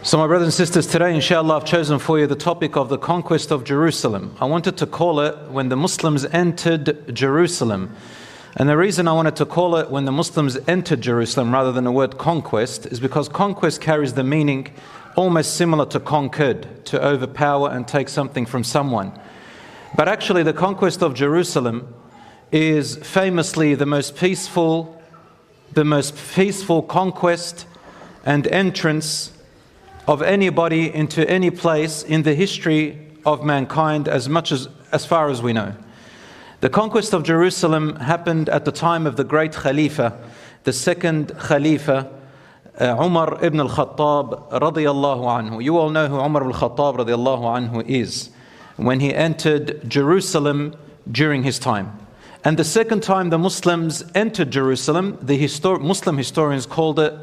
So my brothers and sisters, today inshallah I've chosen for you the topic of the Conquest of Jerusalem. I wanted to call it when the Muslims entered Jerusalem. And the reason I wanted to call it when the Muslims entered Jerusalem rather than the word conquest is because conquest carries the meaning almost similar to conquered, to overpower and take something from someone. But actually the conquest of Jerusalem is famously the most peaceful conquest and entrance of anybody into any place in the history of mankind as far as we know. The conquest of Jerusalem happened at the time of the great Khalifa, the second Khalifa, Umar ibn al-Khattab radiyallahu anhu. You all know who Umar ibn al-Khattab radiyallahu anhu is, when he entered Jerusalem during his time. And the second time the Muslims entered Jerusalem, the Muslim historians called it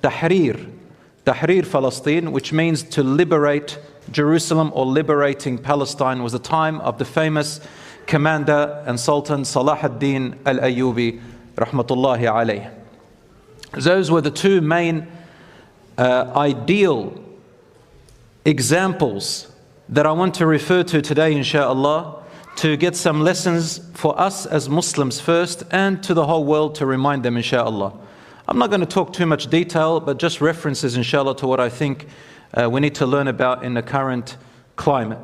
Tahrir Palestine, which means to liberate Jerusalem or liberating Palestine, was the time of the famous commander and Sultan Salah ad-Din al-Ayyubi rahmatullahi alayh. Those were the two main ideal examples that I want to refer to today inshallah, to get some lessons for us as Muslims first and to the whole world to remind them inshallah. I'm not going to talk too much detail, but just references inshallah to what I think we need to learn about in the current climate.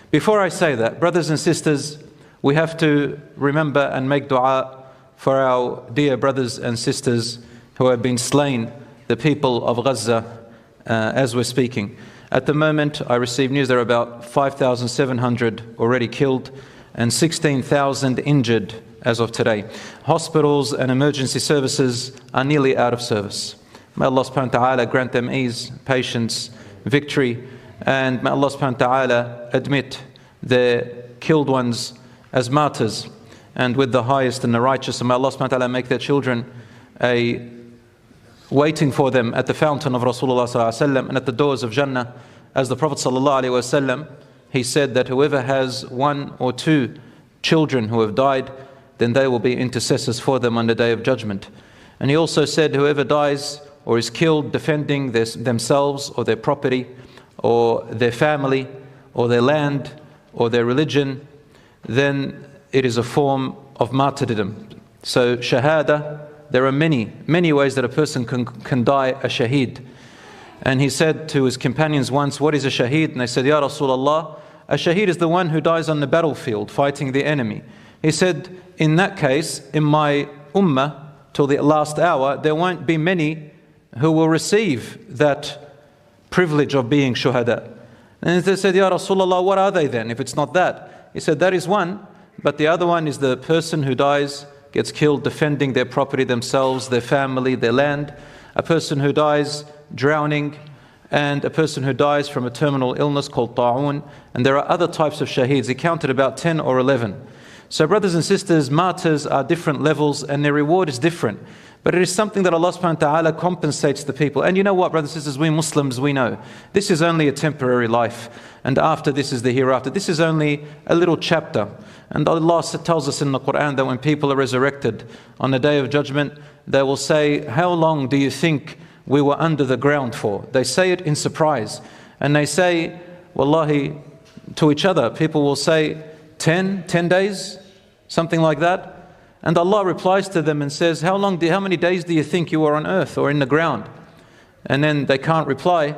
Before I say that, brothers and sisters, we have to remember and make dua for our dear brothers and sisters who have been slain, the people of Gaza, as we're speaking. At the moment, I received news there are about 5,700 already killed and 16,000 injured as of today. Hospitals and emergency services are nearly out of service. May Allah subhanahu wa ta'ala grant them ease, patience, victory, and may Allah subhanahu wa ta'ala admit their killed ones as martyrs and with the highest and the righteous, and may Allah subhanahu wa ta'ala make their children waiting for them at the fountain of Rasulullah sallallahu alaihi wasallam and at the doors of Jannah. As the Prophet sallallahu alaihi wasallam, he said that whoever has one or two children who have died, then they will be intercessors for them on the Day of Judgment. And he also said whoever dies or is killed defending themselves or their property or their family or their land or their religion, then it is a form of martyrdom. So shahada, there are many ways that a person can die a shaheed. And he said to his companions once, what is a shaheed? And they said, Ya Rasulullah, a shaheed is the one who dies on the battlefield fighting the enemy. He said, in that case, in my ummah, till the last hour, there won't be many who will receive that privilege of being shuhada. And they said, Ya Rasulullah, what are they then, if it's not that? He said, that is one, but the other one is the person who dies, gets killed defending their property, themselves, their family, their land, a person who dies drowning, and a person who dies from a terminal illness called ta'un. And there are other types of shaheeds. He counted about 10 or 11. So brothers and sisters, martyrs are different levels and their reward is different. But it is something that Allah subhanahu wa ta'ala compensates the people. And you know what, brothers and sisters, we Muslims, we know this is only a temporary life. And after this is the hereafter. This is only a little chapter. And Allah tells us in the Quran that when people are resurrected on the Day of Judgment, they will say, how long do you think we were under the ground for? They say it in surprise. And they say, wallahi, to each other, people will say, 10 days, something like that. And Allah replies to them and says, how many days do you think you were on earth or in the ground? And then they can't reply.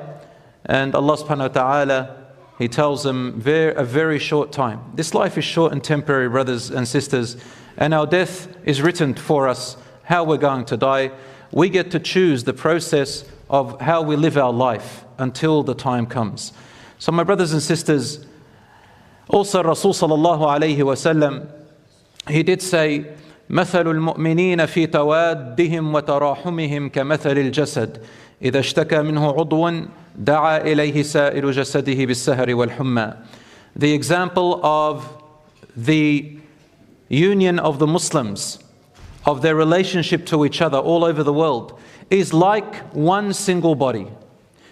And Allah subhanahu wa ta'ala, He tells them a very short time. This life is short and temporary, brothers and sisters. And our death is written for us, how we're going to die. We get to choose the process of how we live our life until the time comes. So my brothers and sisters, also Rasul sallallahu alayhi wa sallam, he did say, مثل المؤمنين في توادهم وتراحمهم كمثل الجسد إذا اشتكى منه عضو دعا إليه سائر جسده بالسهر والحمى. The example of the union of the Muslims, of their relationship to each other all over the world, is like one single body.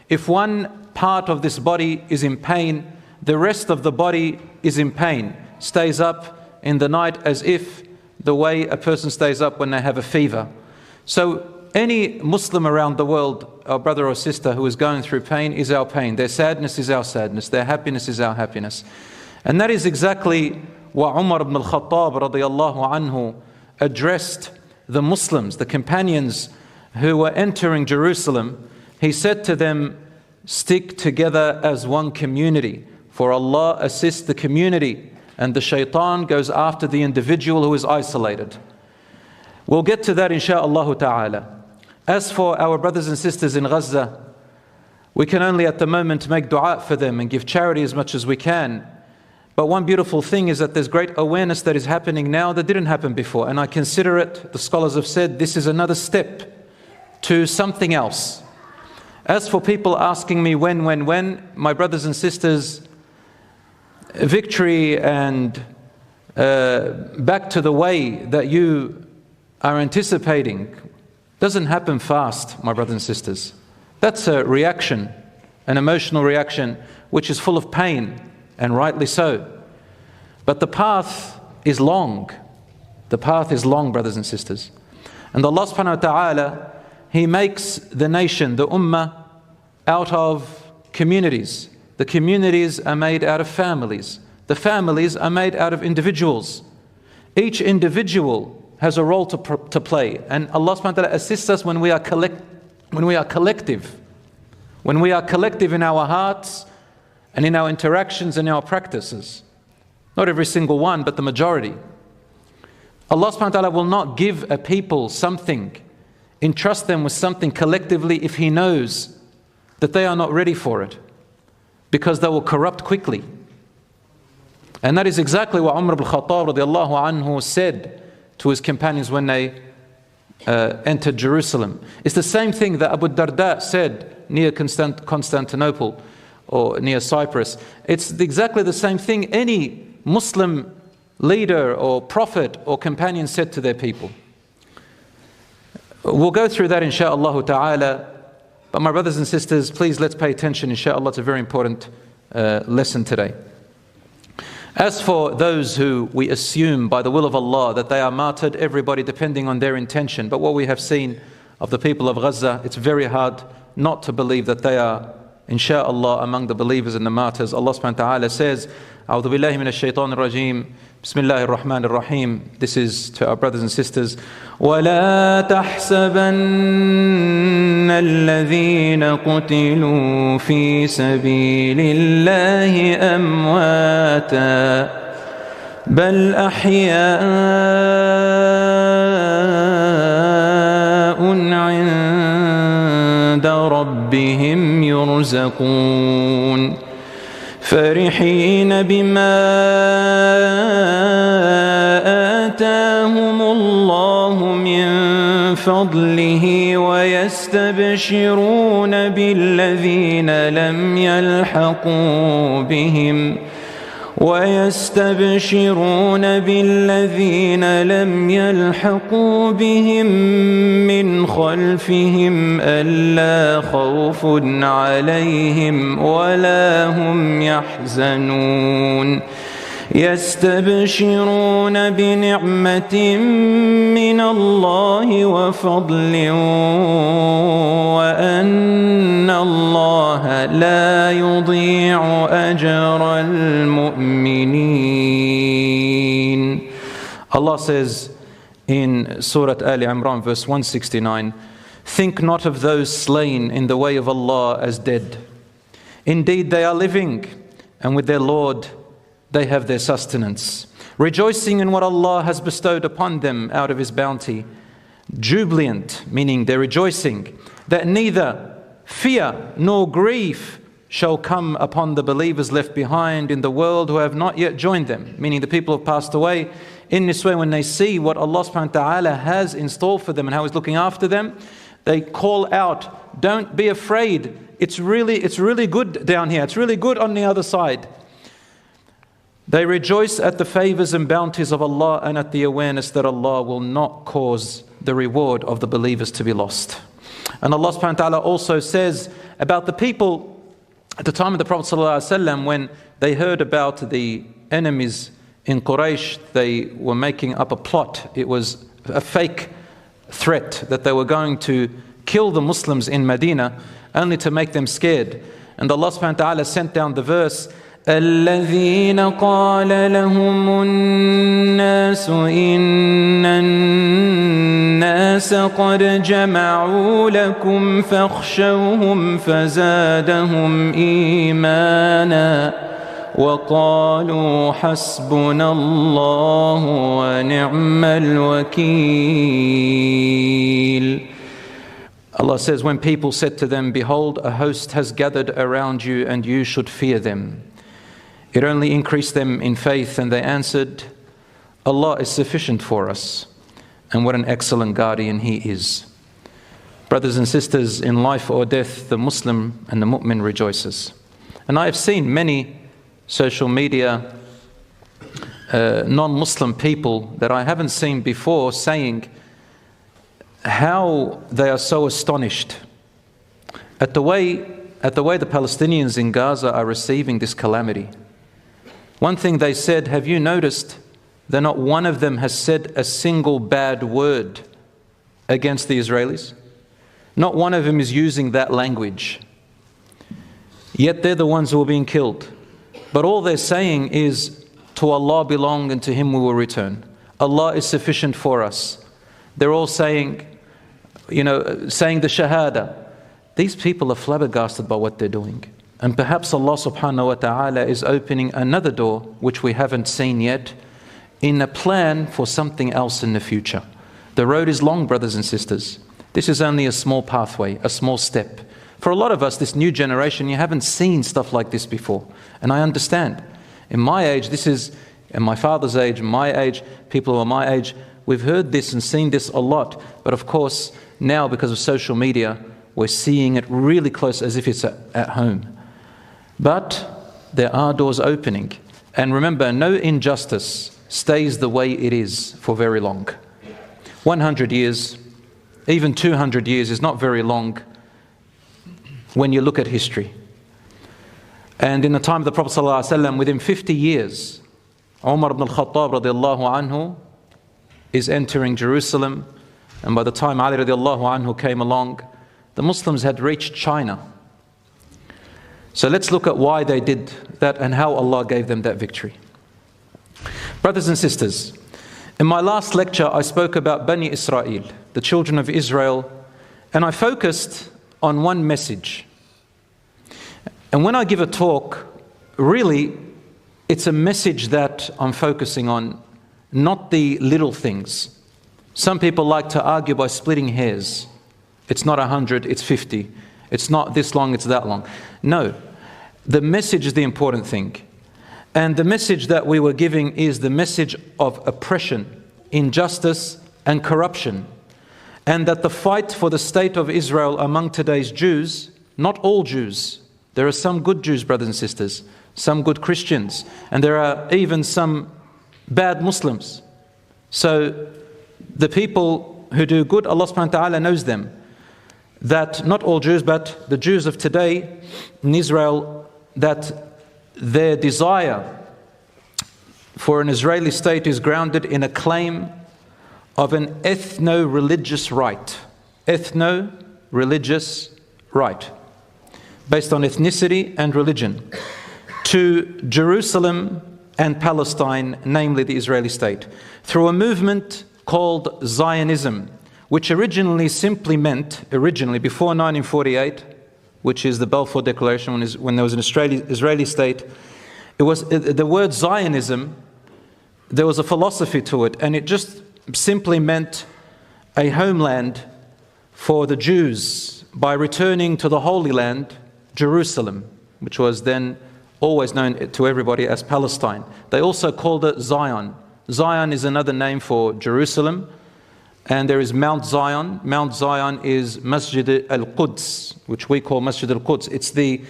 If one part of this body is in pain, the rest of the body is in pain, stays up in the night as if the way a person stays up when they have a fever. So any Muslim around the world, our brother or sister who is going through pain, is our pain. Their sadness is our sadness. Their happiness is our happiness. And that is exactly what Umar ibn al-Khattab radiyallahu anhu addressed the Muslims, the companions who were entering Jerusalem. He said to them, stick together as one community, for Allah assists the community and the shaitan goes after the individual who is isolated. We'll get to that insha'Allah ta'ala. As for our brothers and sisters in Gaza, we can only at the moment make dua for them and give charity as much as we can. But one beautiful thing is that there's great awareness that is happening now that didn't happen before. And I consider it, the scholars have said, this is another step to something else. As for people asking me when, my brothers and sisters, victory and back to the way that you are anticipating doesn't happen fast, my brothers and sisters. That's a reaction, an emotional reaction, which is full of pain, and rightly so. But the path is long. The path is long, brothers and sisters. And Allah subhanahu wa ta'ala, He makes the nation, the ummah, out of communities. The communities are made out of families. The families are made out of individuals. Each individual has a role to play. And Allah subhanahu wa ta'ala assists us when we are collective. When we are collective in our hearts and in our interactions and our practices. Not every single one, but the majority. Allah subhanahu wa ta'ala will not give a people something, entrust them with something collectively if He knows that they are not ready for it, because they will corrupt quickly. And that is exactly what Umar ibn al-Khattab radiyallahu anhu said to his companions when they entered Jerusalem. It's the same thing that Abu Darda said near Constantinople or near Cyprus. It's exactly the same thing any Muslim leader or prophet or companion said to their people. We'll go through that insha'Allah ta'ala. But my brothers and sisters, please let's pay attention, insha'Allah. It's a very important lesson today. As for those who we assume by the will of Allah that they are martyred, everybody depending on their intention. But what we have seen of the people of Gaza, it's very hard not to believe that they are, insha'Allah, among the believers and the martyrs. Allah subhanahu wa ta'ala says, A'udhu billahi minash shaitanir rajim. Bismillahir Rahmanir Rahim. This is to our brothers and sisters. وَلَا تَحْسَبَنَّ الَّذِينَ قُتِلُوا فِي سَبِيلِ اللَّهِ أَمْوَاتًا بَلْ أَحْيَاءٌ عِندَ رَبِّهِمْ يُرْزَقُونَ فرحين بما آتاهم الله من فضله ويستبشرون بالذين لم يلحقوا بهم من خلفهم ألا خوف عليهم ولا هم يحزنون يستبشرون بنعمة من الله وفضل وأن الله لا يضيع أجر المؤمنين. Allah says in Surah Ali Imran verse 169, think not of those slain in the way of Allah as dead. Indeed they are living, and with their Lord they have their sustenance, rejoicing in what Allah has bestowed upon them out of His bounty, jubilant, meaning they're rejoicing, that neither fear nor grief shall come upon the believers left behind in the world who have not yet joined them, meaning the people who have passed away. In this way, when they see what Allah subhanahu wa ta'ala has in store for them and how He's looking after them, they call out, don't be afraid, it's really good down here, it's really good on the other side. They rejoice at the favors and bounties of Allah and at the awareness that Allah will not cause the reward of the believers to be lost. And Allah subhanahu wa ta'ala also says about the people at the time of the Prophet ﷺ, when they heard about the enemies in Quraysh, they were making up a plot. It was a fake threat that they were going to kill the Muslims in Medina, only to make them scared. And Allah subhanahu wa ta'ala sent down the verse, الذين قال لهم الناس إن الناس قد جمعوا لكم فاخشوهم فزادهم إيمانا وقالوا حسبنا الله ونعم الوكيل. Allah says, when people said to them, behold, a host has gathered around you and you should fear them, it only increased them in faith, and they answered, Allah is sufficient for us, and what an excellent guardian He is. Brothers and sisters, in life or death, the Muslim and the mu'min rejoices. And I have seen many social media non-Muslim people that I haven't seen before saying how they are so astonished at the way the Palestinians in Gaza are receiving this calamity. One thing they said, have you noticed that not one of them has said a single bad word against the Israelis? Not one of them is using that language. Yet they're the ones who are being killed. But all they're saying is, to Allah belong and to Him we will return. Allah is sufficient for us. They're all saying, saying the Shahada. These people are flabbergasted by what they're doing. And perhaps Allah subhanahu wa ta'ala is opening another door, which we haven't seen yet, in a plan for something else in the future. The road is long, brothers and sisters. This is only a small pathway, a small step. For a lot of us, this new generation, you haven't seen stuff like this before. And I understand. In my age, in my father's age, my age, people who are my age, we've heard this and seen this a lot. But of course, now because of social media, we're seeing it really close as if it's at home. But there are doors opening. And remember, no injustice stays the way it is for very long. 100 years, even 200 years is not very long when you look at history. And in the time of the Prophet ﷺ, within 50 years, Umar ibn al-Khattab radiallahu anhu is entering Jerusalem. And by the time Ali radiallahu anhu came along, the Muslims had reached China. So let's look at why they did that and how Allah gave them that victory. Brothers and sisters, in my last lecture I spoke about Bani Israel, the children of Israel, and I focused on one message. And when I give a talk, really it's a message that I'm focusing on, not the little things. Some people like to argue by splitting hairs. It's not 100, it's 50. It's not this long, it's that long. No, the message is the important thing. And the message that we were giving is the message of oppression, injustice, and corruption. And that the fight for the state of Israel among today's Jews, not all Jews, there are some good Jews, brothers and sisters, some good Christians, and there are even some bad Muslims. So the people who do good, Allah subhanahu wa ta'ala knows them. That not all Jews, but the Jews of today in Israel, that their desire for an Israeli state is grounded in a claim of an ethno-religious right. Ethno-religious right. Based on ethnicity and religion. To Jerusalem and Palestine, namely the Israeli state. Through a movement called Zionism, which originally simply meant, before 1948, which is the Balfour Declaration, when there was an Israeli state, it was the word Zionism, there was a philosophy to it, and it just simply meant a homeland for the Jews by returning to the Holy Land, Jerusalem, which was then always known to everybody as Palestine. They also called it Zion. Zion is another name for Jerusalem. And there is Mount Zion. Mount Zion is Masjid al-Quds, which we call Masjid al-Quds. They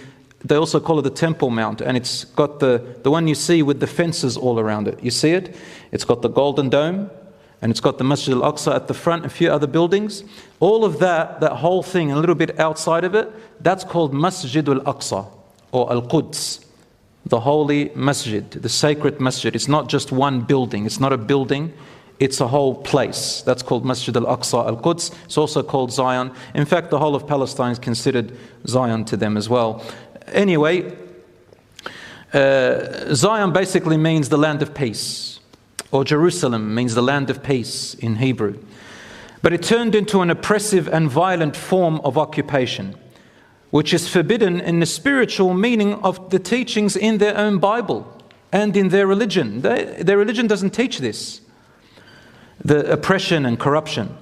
also call it the Temple Mount, and it's got the one you see with the fences all around it. You see it? It's got the Golden Dome, and it's got the Masjid al-Aqsa at the front, a few other buildings. All of that whole thing, a little bit outside of it, that's called Masjid al-Aqsa, or al-Quds, the holy masjid, the sacred masjid. It's not just one building. It's not a building. It's a whole place. That's called Masjid al-Aqsa al-Quds. It's also called Zion. In fact, the whole of Palestine is considered Zion to them as well. Anyway, Zion basically means the land of peace, or Jerusalem means the land of peace in Hebrew. But it turned into an oppressive and violent form of occupation, which is forbidden in the spiritual meaning of the teachings in their own Bible and in their religion. Their religion doesn't teach this, the oppression and corruption,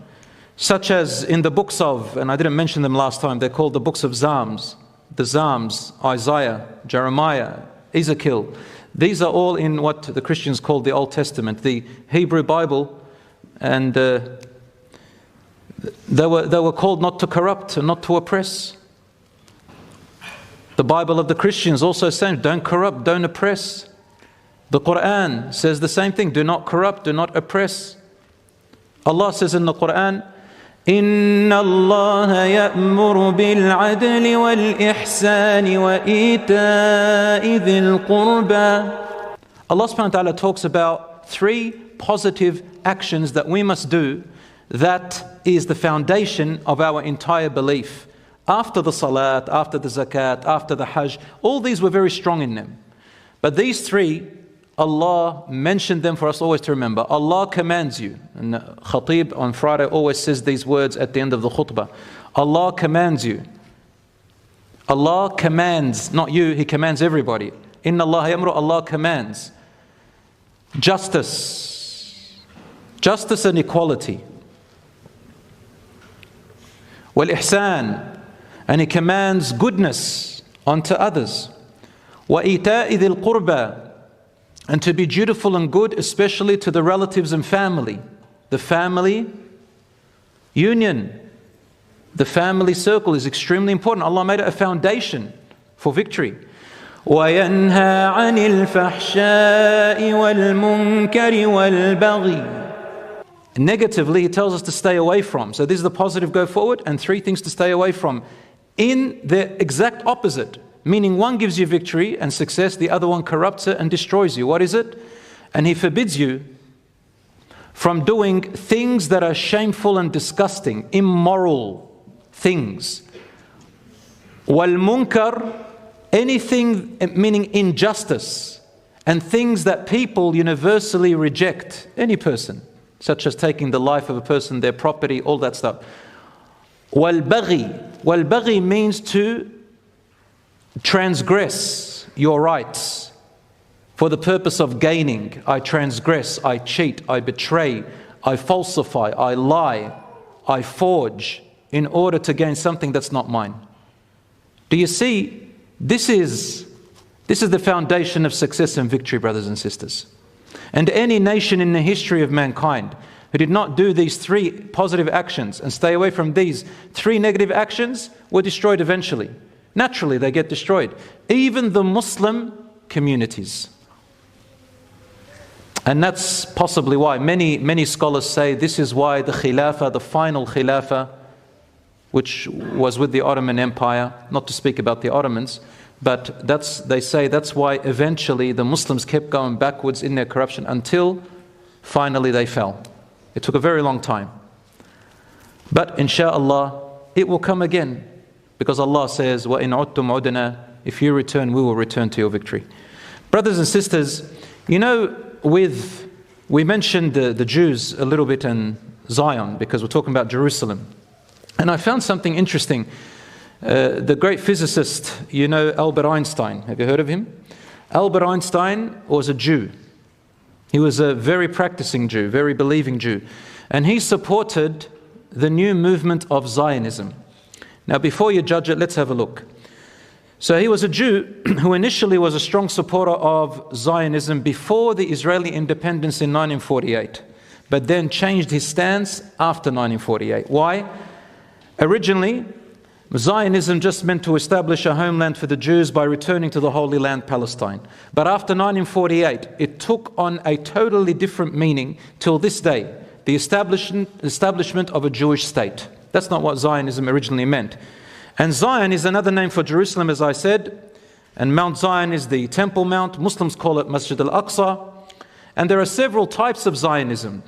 such as in the books of, and I didn't mention them last time, they're called the books of Psalms, the Psalms, Isaiah, Jeremiah, Ezekiel. These are all in what the Christians call the Old Testament, the Hebrew Bible, and they were called not to corrupt and not to oppress. The Bible of the Christians also says, don't corrupt, don't oppress. The Quran says the same thing, do not corrupt, do not oppress. Allah says in the Quran, إِنَّ اللَّهَ يَأْمُرُ بِالْعَدْلِ وَالْإِحْسَانِ وَإِيتَاءِ ذِي الْقُرْبَى. Allah subhanahu wa ta'ala talks about 3 positive actions that we must do. That is the foundation of our entire belief. After the salat, after the zakat, after the hajj, all these were very strong in them. But these 3, Allah mentioned them for us always to remember. Allah commands you. And the Khatib on Friday always says these words at the end of the khutbah. Allah commands you. Allah commands, not you, He commands everybody. Inna Allah yamru, Allah commands. Justice. Justice and equality. Wal-ihsan. And He commands goodness unto others. وَإِيتَاءِ ذِي الْقُرْبَى. And to be dutiful and good, especially to the relatives and family. The family union, the family circle is extremely important. Allah made it a foundation for victory. وَيَنْهَى عَنِ الْفَحْشَاءِ وَالْمُنْكَرِ وَالْبَغِي. Negatively, He tells us to stay away from. So this is the positive, go forward, and 3 things to stay away from. In the exact opposite. Meaning one gives you victory and success, the other one corrupts it and destroys you. What is it? And He forbids you from doing things that are shameful and disgusting, immoral things. Wal munkar, anything meaning injustice, and things that people universally reject, any person, such as taking the life of a person, their property, all that stuff. Wal baghi means to transgress your rights for the purpose of gaining. I transgress, I cheat, I betray, I falsify, I lie, I forge in order to gain something that's not mine. Do you see? This is the foundation of success and victory, brothers and sisters. And any nation in the history of mankind who did not do these 3 positive actions and stay away from these 3 negative actions were destroyed eventually. Naturally, they get destroyed. Even the Muslim communities. And that's possibly why many scholars say this is why the Khilafah, the final Khilafah, which was with the Ottoman Empire, not to speak about the Ottomans, but they say that's why eventually the Muslims kept going backwards in their corruption until finally they fell. It took a very long time. But insha'Allah, it will come again. Because Allah says, وَإِنْ عُدْتُمْ عُدْنَا, if you return, we will return to your victory. Brothers and sisters, you know, we mentioned the Jews a little bit in Zion, because we're talking about Jerusalem. And I found something interesting. The great physicist, you know, Albert Einstein, have you heard of him? Albert Einstein was a Jew. He was a very practicing Jew, very believing Jew. And he supported the new movement of Zionism. Now, before you judge it, let's have a look. So he was a Jew who initially was a strong supporter of Zionism before the Israeli independence in 1948, but then changed his stance after 1948. Why? Originally, Zionism just meant to establish a homeland for the Jews by returning to the Holy Land, Palestine. But after 1948, it took on a totally different meaning till this day, the establishment of a Jewish state. That's not what Zionism originally meant. And Zion is another name for Jerusalem, as I said. And Mount Zion is the Temple Mount. Muslims call it Masjid al-Aqsa. And there are several types of Zionism.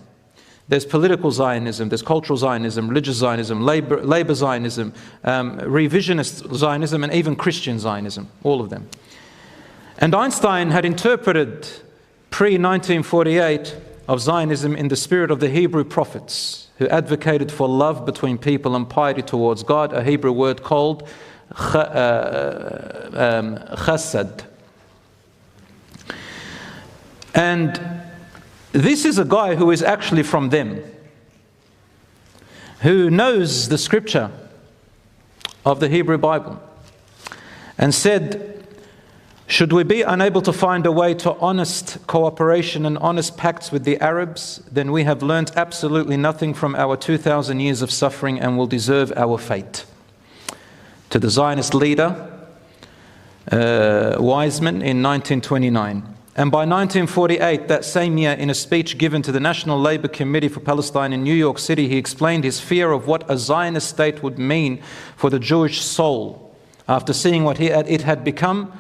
There's political Zionism, there's cultural Zionism, religious Zionism, labor Zionism, revisionist Zionism, and even Christian Zionism, all of them. And Einstein had interpreted pre-1948 of Zionism in the spirit of the Hebrew prophets, who advocated for love between people and piety towards God, a Hebrew word called chesed. And this is a guy who is actually from them, who knows the scripture of the Hebrew Bible, and said, should we be unable to find a way to honest cooperation and honest pacts with the Arabs, then we have learnt absolutely nothing from our 2,000 years of suffering and will deserve our fate. To the Zionist leader, Weizmann, in 1929. And by 1948, that same year, in a speech given to the National Labour Committee for Palestine in New York City, he explained his fear of what a Zionist state would mean for the Jewish soul, after seeing what it had become,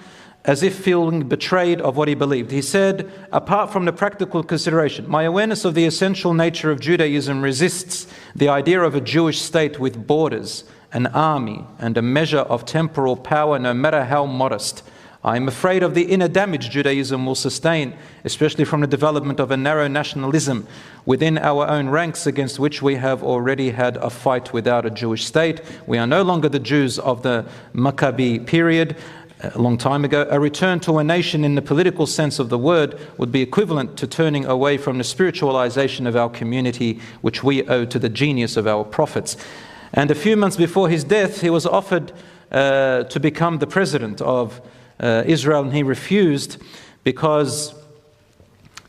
as if feeling betrayed of what he believed. He said, apart from the practical consideration, my awareness of the essential nature of Judaism resists the idea of a Jewish state with borders, an army, and a measure of temporal power, no matter how modest. I am afraid of the inner damage Judaism will sustain, especially from the development of a narrow nationalism within our own ranks, against which we have already had a fight without a Jewish state. We are no longer the Jews of the Maccabi period, a long time ago. A return to a nation in the political sense of the word would be equivalent to turning away from the spiritualization of our community, which we owe to the genius of our prophets. And a few months before his death, he was offered to become the president of Israel, and he refused because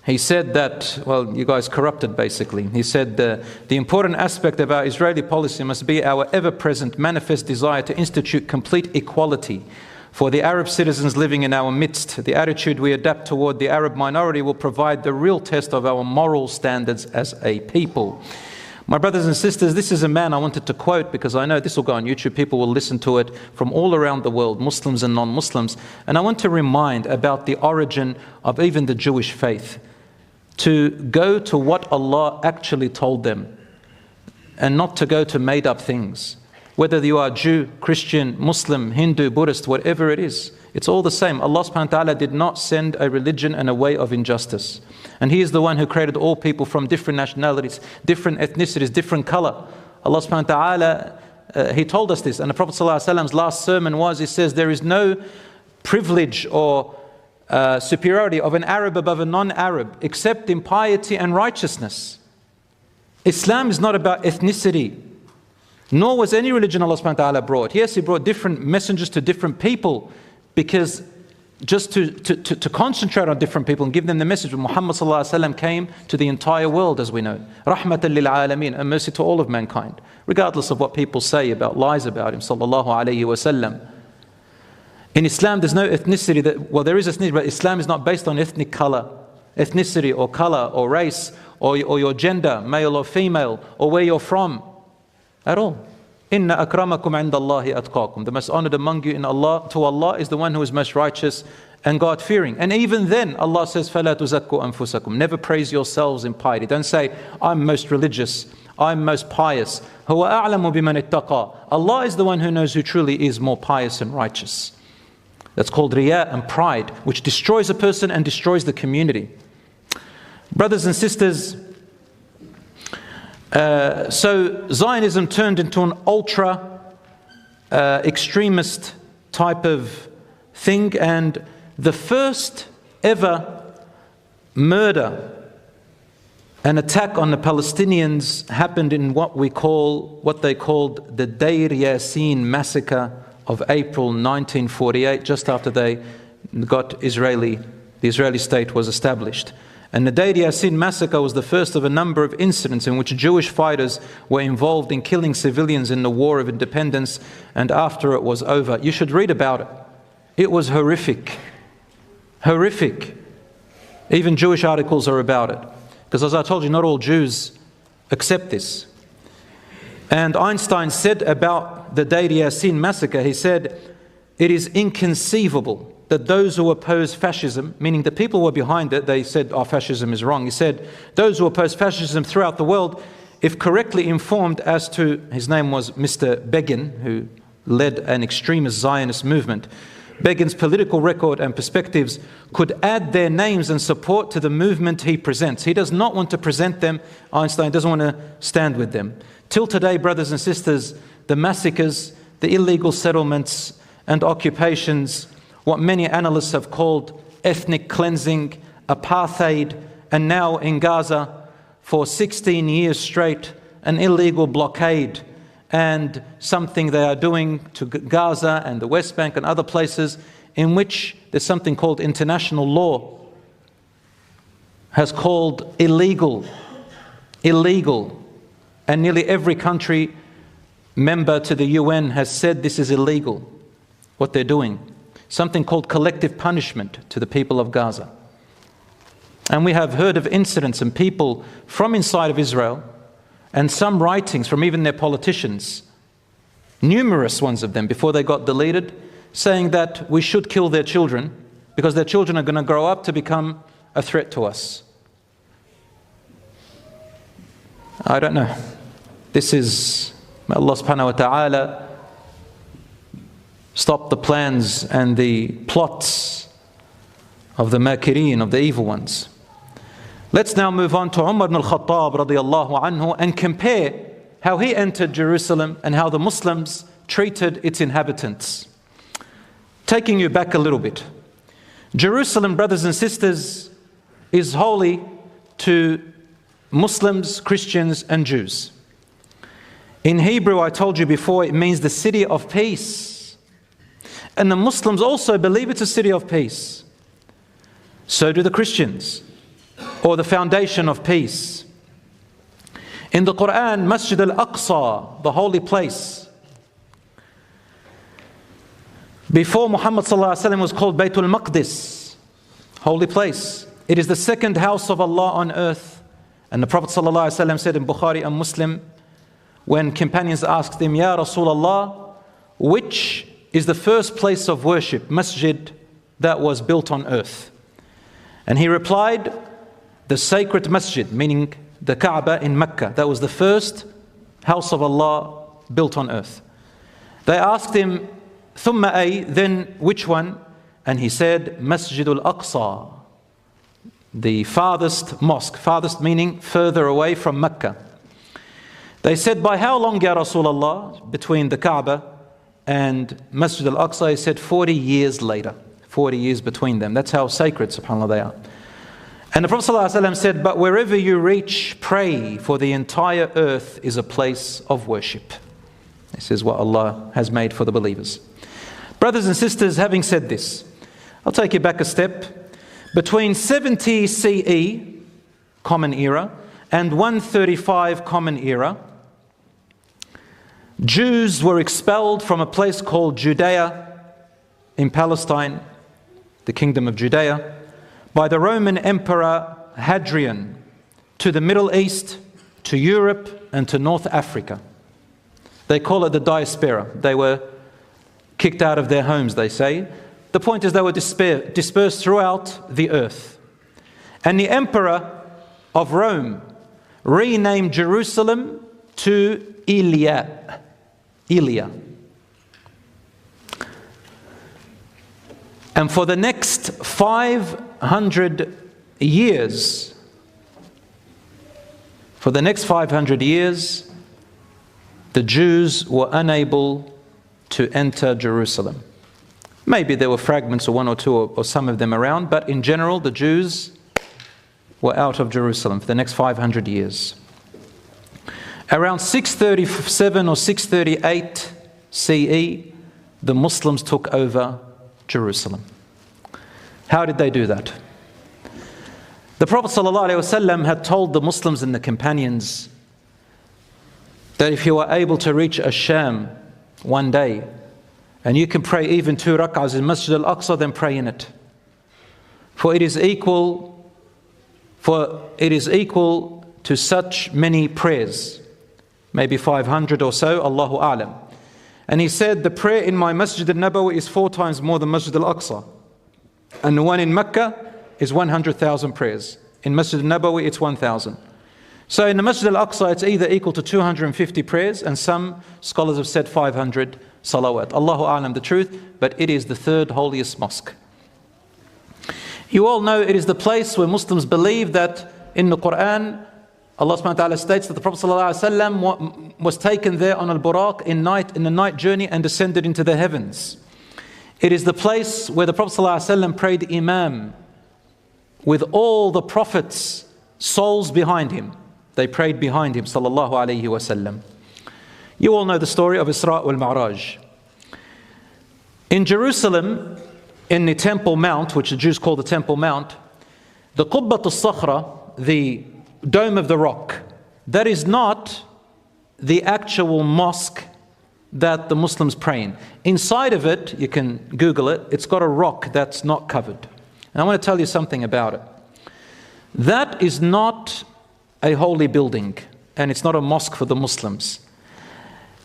he said that, well, you guys corrupted basically. He said the important aspect of our Israeli policy must be our ever-present manifest desire to institute complete equality for the Arab citizens living in our midst. The attitude we adapt toward the Arab minority will provide the real test of our moral standards as a people. My brothers and sisters, this is a man I wanted to quote because I know this will go on YouTube. People will listen to it from all around the world, Muslims and non-Muslims. And I want to remind about the origin of even the Jewish faith, to go to what Allah actually told them and not to go to made up things. Whether you are Jew, Christian, Muslim, Hindu, Buddhist, whatever it is, it's all the same. Allah subhanahu wa ta'ala did not send a religion and a way of injustice. And He is the one who created all people from different nationalities, different ethnicities, different color. Allah subhanahu wa ta'ala, He told us this. And the Prophet ﷺ's last sermon was, he says, there is no privilege or superiority of an Arab above a non-Arab, except in piety and righteousness. Islam is not about ethnicity, nor was any religion Allah subhanahu wa ta'ala brought. Yes, He brought different messengers to different people, because just to concentrate on different people and give them the message. But Muhammad sallallahu alaihi wasallam came to the entire world, as we know. Rahmatan lil alameen, a mercy to all of mankind, regardless of what people say about lies about him, sallallahu alaihi wasallam. In Islam, there's no ethnicity. Well, there is ethnicity, but Islam is not based on ethnic color, ethnicity or color or race or your gender, male or female, or where you're from, at all. Inna akramakum indallahi atqakum. The most honored among you in Allah, to Allah, is the one who is most righteous and God-fearing. And even then, Allah says, فَلَا تُزَكُّوا أَنفُسَكُمْ. Never praise yourselves in piety. Don't say, I'm most religious, I'm most pious. هُوَ أَعْلَمُ بِمَنِ اتَّقَى. Allah is the one who knows who truly is more pious and righteous. That's called riya and pride, which destroys a person and destroys the community. Brothers and sisters, so Zionism turned into an ultra extremist type of thing, and the first ever murder and attack on the Palestinians happened in what they called the Deir Yassin massacre of April 1948, just after they got the Israeli state was established. And the Deir Yassin massacre was the first of a number of incidents in which Jewish fighters were involved in killing civilians in the War of Independence, and after it was over. You should read about it. It was horrific. Horrific. Even Jewish articles are about it. Because as I told you, not all Jews accept this. And Einstein said about the Deir Yassin massacre, he said, it is inconceivable that those who oppose fascism, meaning the people who were behind it, they said, oh, fascism is wrong. He said, those who oppose fascism throughout the world, if correctly informed as to, his name was Mr. Begin, who led an extremist Zionist movement, Begin's political record and perspectives could add their names and support to the movement he presents. He does not want to present them. Einstein doesn't want to stand with them. Till today, brothers and sisters, the massacres, the illegal settlements and occupations, what many analysts have called ethnic cleansing, apartheid, and now in Gaza for 16 years straight, an illegal blockade, and something they are doing to Gaza and the West Bank and other places in which there's something called international law has called illegal, and nearly every country member to the UN has said this is illegal, what they're doing. Something called collective punishment to the people of Gaza. And we have heard of incidents and people from inside of Israel, and some writings from even their politicians, numerous ones of them before they got deleted, saying that we should kill their children because their children are going to grow up to become a threat to us. I don't know. This is, may Allah subhanahu wa ta'ala stop the plans and the plots of the makirin, of the evil ones. Let's now move on to Umar ibn al-Khattab radiyallahu anhu and compare how he entered Jerusalem and how the Muslims treated its inhabitants. Taking you back a little bit. Jerusalem, brothers and sisters, is holy to Muslims, Christians and Jews. In Hebrew, I told you before, it means the city of peace. And the Muslims also believe it's a city of peace. So do the Christians, or the foundation of peace. In the Quran, Masjid al-Aqsa, the holy place, before Muhammad ﷺ was called Baytul Maqdis, holy place. It is the second house of Allah on earth. And the Prophet ﷺ said in Bukhari and Muslim, when companions asked him, Ya Rasulullah, which is the first place of worship, masjid, that was built on earth? And he replied, the sacred masjid, meaning the Kaaba in Mecca. That was the first house of Allah built on earth. They asked him, Thumma ay, then which one? And he said, Masjid al-Aqsa, the farthest mosque, farthest meaning further away from Mecca. They said, by how long, Ya Rasulullah, between the Kaaba and Masjid al-Aqsa? He said, 40 years later, 40 years between them. That's how sacred, subhanAllah, they are. And the Prophet ﷺ said, but wherever you reach, pray, for the entire earth is a place of worship. This is what Allah has made for the believers. Brothers and sisters, having said this, I'll take you back a step. Between 70 CE, Common Era, and 135 Common Era, Jews were expelled from a place called Judea in Palestine, the Kingdom of Judea, by the Roman Emperor Hadrian to the Middle East, to Europe and to North Africa. They call it the diaspora. They were kicked out of their homes, they say. The point is they were dispersed throughout the earth. And the Emperor of Rome renamed Jerusalem to Ilia. And for the next 500 years, the Jews were unable to enter Jerusalem. Maybe there were fragments or one or two or some of them around, but in general, the Jews were out of Jerusalem for the next 500 years. Around 637 or 638 CE, the Muslims took over Jerusalem. How did they do that? The Prophet ﷺ had told the Muslims and the companions that if you are able to reach Ash-Sham one day, and you can pray even 2 rak'ahs in Masjid al-Aqsa, then pray in it. For it is equal to such many prayers, maybe 500 or so, Allahu A'lam. And he said, the prayer in my Masjid al-Nabawi is 4 times more than Masjid al-Aqsa. And the one in Mecca is 100,000 prayers. In Masjid al-Nabawi, it's 1,000. So in the Masjid al-Aqsa, it's either equal to 250 prayers, and some scholars have said 500 salawat. Allahu a'lam the truth, but it is the third holiest mosque. You all know it is the place where Muslims believe that in the Quran, Allah subhanahu wa ta'ala states that the Prophet ﷺ was taken there on al-Buraq in the night journey and descended into the heavens. It is the place where the Prophet ﷺ prayed Imam with all the Prophets' souls behind him. They prayed behind him, sallallahu alayhi wa sallam. You all know the story of Isra wal Mi'raj. In Jerusalem, in the Temple Mount, which the Jews call the Temple Mount, the Qubbat al-Sakhra, the Dome of the Rock, that is not the actual mosque that the Muslims pray in. Inside of it, you can Google it, it's got a rock that's not covered. And I want to tell you something about it. That is not a holy building, and it's not a mosque for the Muslims.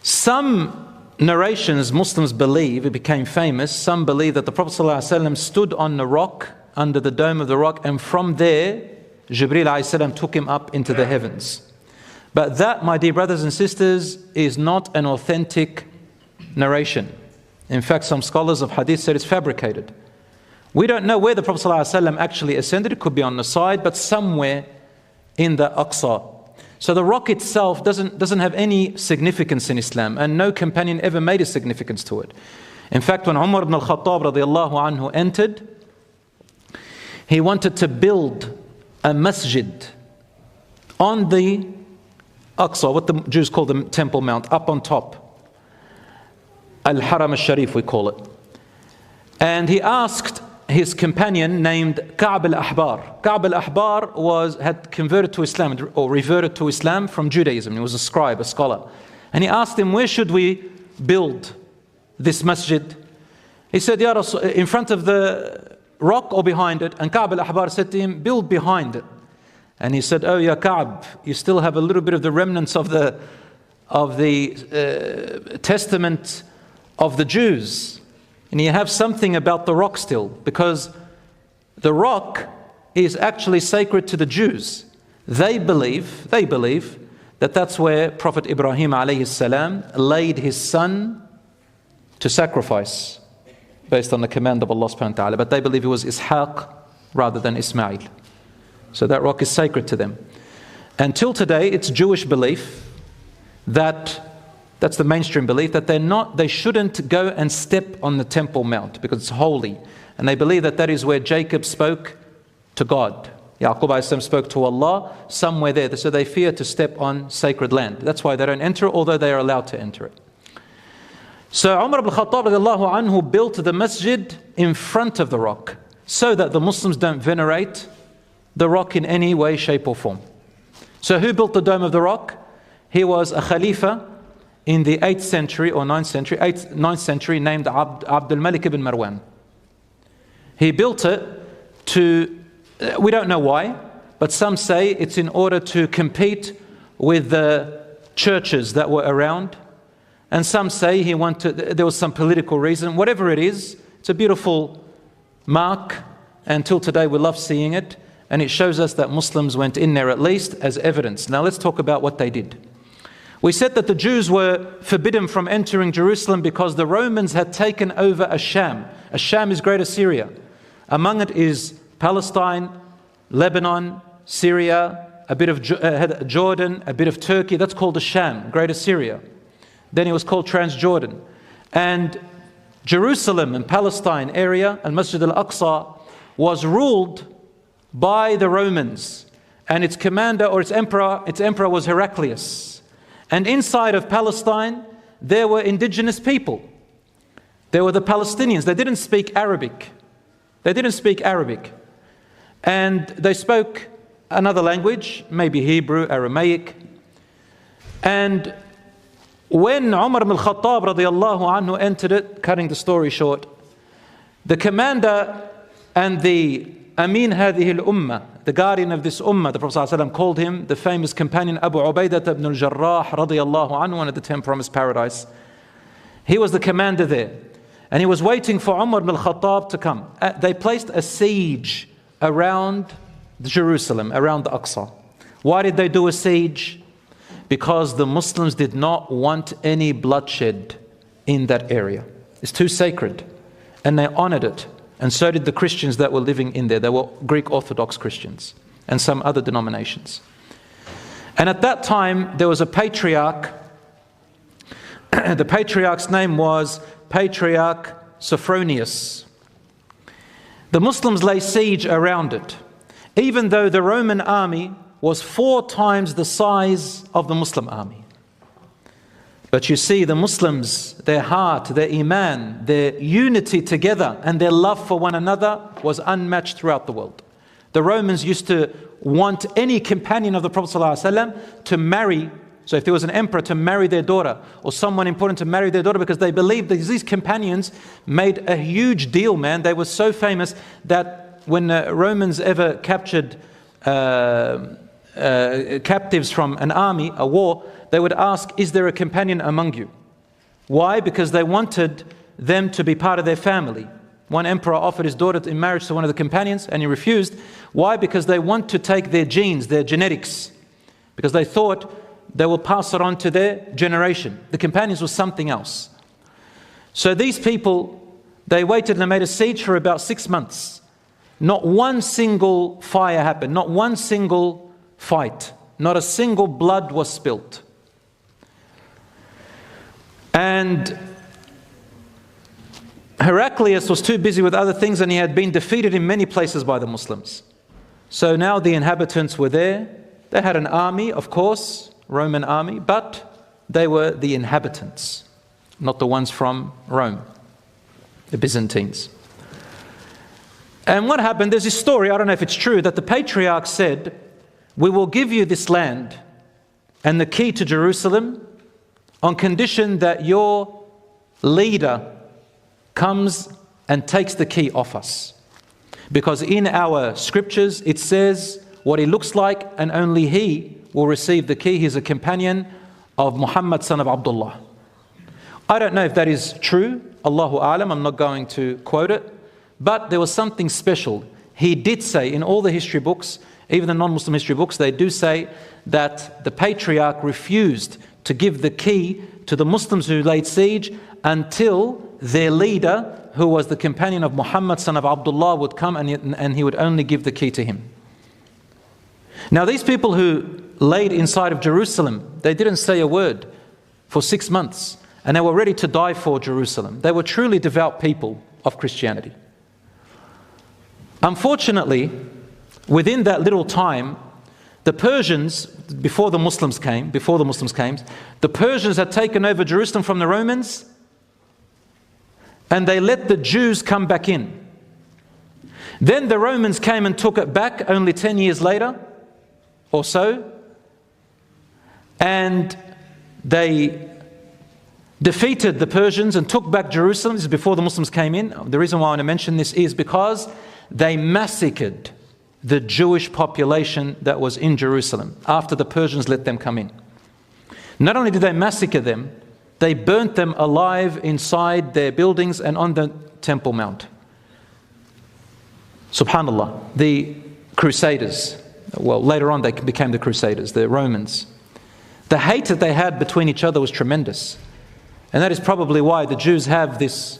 Some narrations Muslims believe, it became famous, some believe that the Prophet ﷺ stood on the rock, under the dome of the rock, and from there, Jibreel ﷺ took him up into the heavens. But that, my dear brothers and sisters, is not an authentic narration. In fact, some scholars of hadith said it's fabricated. We don't know where the Prophet ﷺ actually ascended. It could be on the side, but somewhere in the Aqsa. So the rock itself doesn't have any significance in Islam, and no companion ever made a significance to it. In fact, when Umar ibn al-Khattab radiallahu anhu entered, he wanted to build a masjid on the Aqsa, what the Jews call the Temple Mount, up on top. Al-Haram al-Sharif, we call it. And he asked his companion named Ka'b al-Ahbar. Ka'b al-Ahbar had converted to Islam, or reverted to Islam from Judaism. He was a scribe, a scholar. And he asked him, where should we build this masjid? He said, Ya Rasul, in front of the rock or behind it? And Ka'b al-Ahbar said to him, build behind it. And he said, oh, Ya Ka'b, you still have a little bit of the remnants of the testament of the Jews. And you have something about the rock still, because the rock is actually sacred to the Jews. They believe that that's where Prophet Ibrahim alayhi salam laid his son to sacrifice based on the command of Allah subhanahu wa ta'ala. But they believe it was Ishaq rather than Ismail. So that rock is sacred to them. Until today, it's Jewish belief that's the mainstream belief, that they shouldn't go and step on the Temple Mount because it's holy. And they believe that is where Jacob spoke to God. Yaqub a.s. spoke to Allah somewhere there. So they fear to step on sacred land. That's why they don't enter it, although they are allowed to enter it. So Umar ibn Khattab radiallahu anhu built the masjid in front of the rock so that the Muslims don't venerate the rock in any way, shape or form. So who built the Dome of the Rock? He was a Khalifa in the 8th century or 9th century named Abdul Malik ibn Marwan. He built it we don't know why, but some say it's in order to compete with the churches that were around. And some say there was some political reason. Whatever it is, it's a beautiful mark. Until today, we love seeing it. And it shows us that Muslims went in there at least as evidence. Now let's talk about what they did. We said that the Jews were forbidden from entering Jerusalem because the Romans had taken over Asham. Asham is Greater Syria. Among it is Palestine, Lebanon, Syria, a bit of Jordan, a bit of Turkey. That's called Asham, Greater Syria. Then it was called Transjordan. And Jerusalem and Palestine area, and Masjid al-Aqsa, was ruled by the Romans. And its commander or its emperor was Heraclius. And inside of Palestine, there were indigenous people. There were the Palestinians. They didn't speak Arabic. And they spoke another language, maybe Hebrew, Aramaic. And when Umar ibn al-Khattab radiallahu anhu entered it, cutting the story short, the commander and the Amin hadhihi al-ummah, the guardian of this ummah, the Prophet ﷺ called him the famous companion Abu Ubaidah ibn al-Jarrah radiyallahu anhu, one of the 10 promised paradise. He was the commander there. And he was waiting for Umar ibn al-Khattab to come. They placed a siege around Jerusalem, around the Aqsa. Why did they do a siege? Because the Muslims did not want any bloodshed in that area. It's too sacred. And they honored it. And so did the Christians that were living in there. They were Greek Orthodox Christians and some other denominations. And at that time, there was a patriarch. The patriarch's name was Patriarch Sophronius. The Muslims lay siege around it, even though the Roman army was 4 times the size of the Muslim army. But you see, the Muslims, their heart, their iman, their unity together and their love for one another was unmatched throughout the world. The Romans used to want any companion of the Prophet ﷺ to marry. So if there was an emperor, to marry their daughter, or someone important to marry their daughter, because they believed that these companions made a huge deal, man. They were so famous that when Romans ever captured captives from an army, a war, they would ask, is there a companion among you? Why? Because they wanted them to be part of their family. One emperor offered his daughter in marriage to one of the companions and he refused. Why? Because they want to take their genes, their genetics, because they thought they will pass it on to their generation. The companions was something else. So these people, they waited and they made a siege for about 6 months. Not one single fire happened, not one single fight, not a single blood was spilt. And Heraclius was too busy with other things and he had been defeated in many places by the Muslims. So now the inhabitants were there. They had an army, of course, Roman army, but they were the inhabitants, not the ones from Rome, the Byzantines. And what happened, there's this story, I don't know if it's true, that the patriarch said, we will give you this land and the key to Jerusalem on condition that your leader comes and takes the key off us. Because in our scriptures it says what he looks like and only he will receive the key. He's a companion of Muhammad son of Abdullah. I don't know if that is true. Allahu A'lam, I'm not going to quote it. But there was something special. He did say in all the history books, even the non-Muslim history books, they do say that the patriarch refused to give the key to the Muslims who laid siege until their leader, who was the companion of Muhammad son of Abdullah, would come and he would only give the key to him. Now these people who laid inside of Jerusalem, they didn't say a word for 6 months and they were ready to die for Jerusalem. They were truly devout people of Christianity. Unfortunately, within that little time, the Persians, before the Muslims came, the Persians had taken over Jerusalem from the Romans and they let the Jews come back in. Then the Romans came and took it back only 10 years later or so, and they defeated the Persians and took back Jerusalem. This is before the Muslims came in. The reason why I want to mention this is because they massacred the Jewish population that was in Jerusalem after the Persians let them come in. Not only did they massacre them, they burnt them alive inside their buildings and on the Temple Mount. Subhanallah. The Crusaders, well, later on they became the Crusaders, the Romans. The hate that they had between each other was tremendous. And that is probably why the Jews have this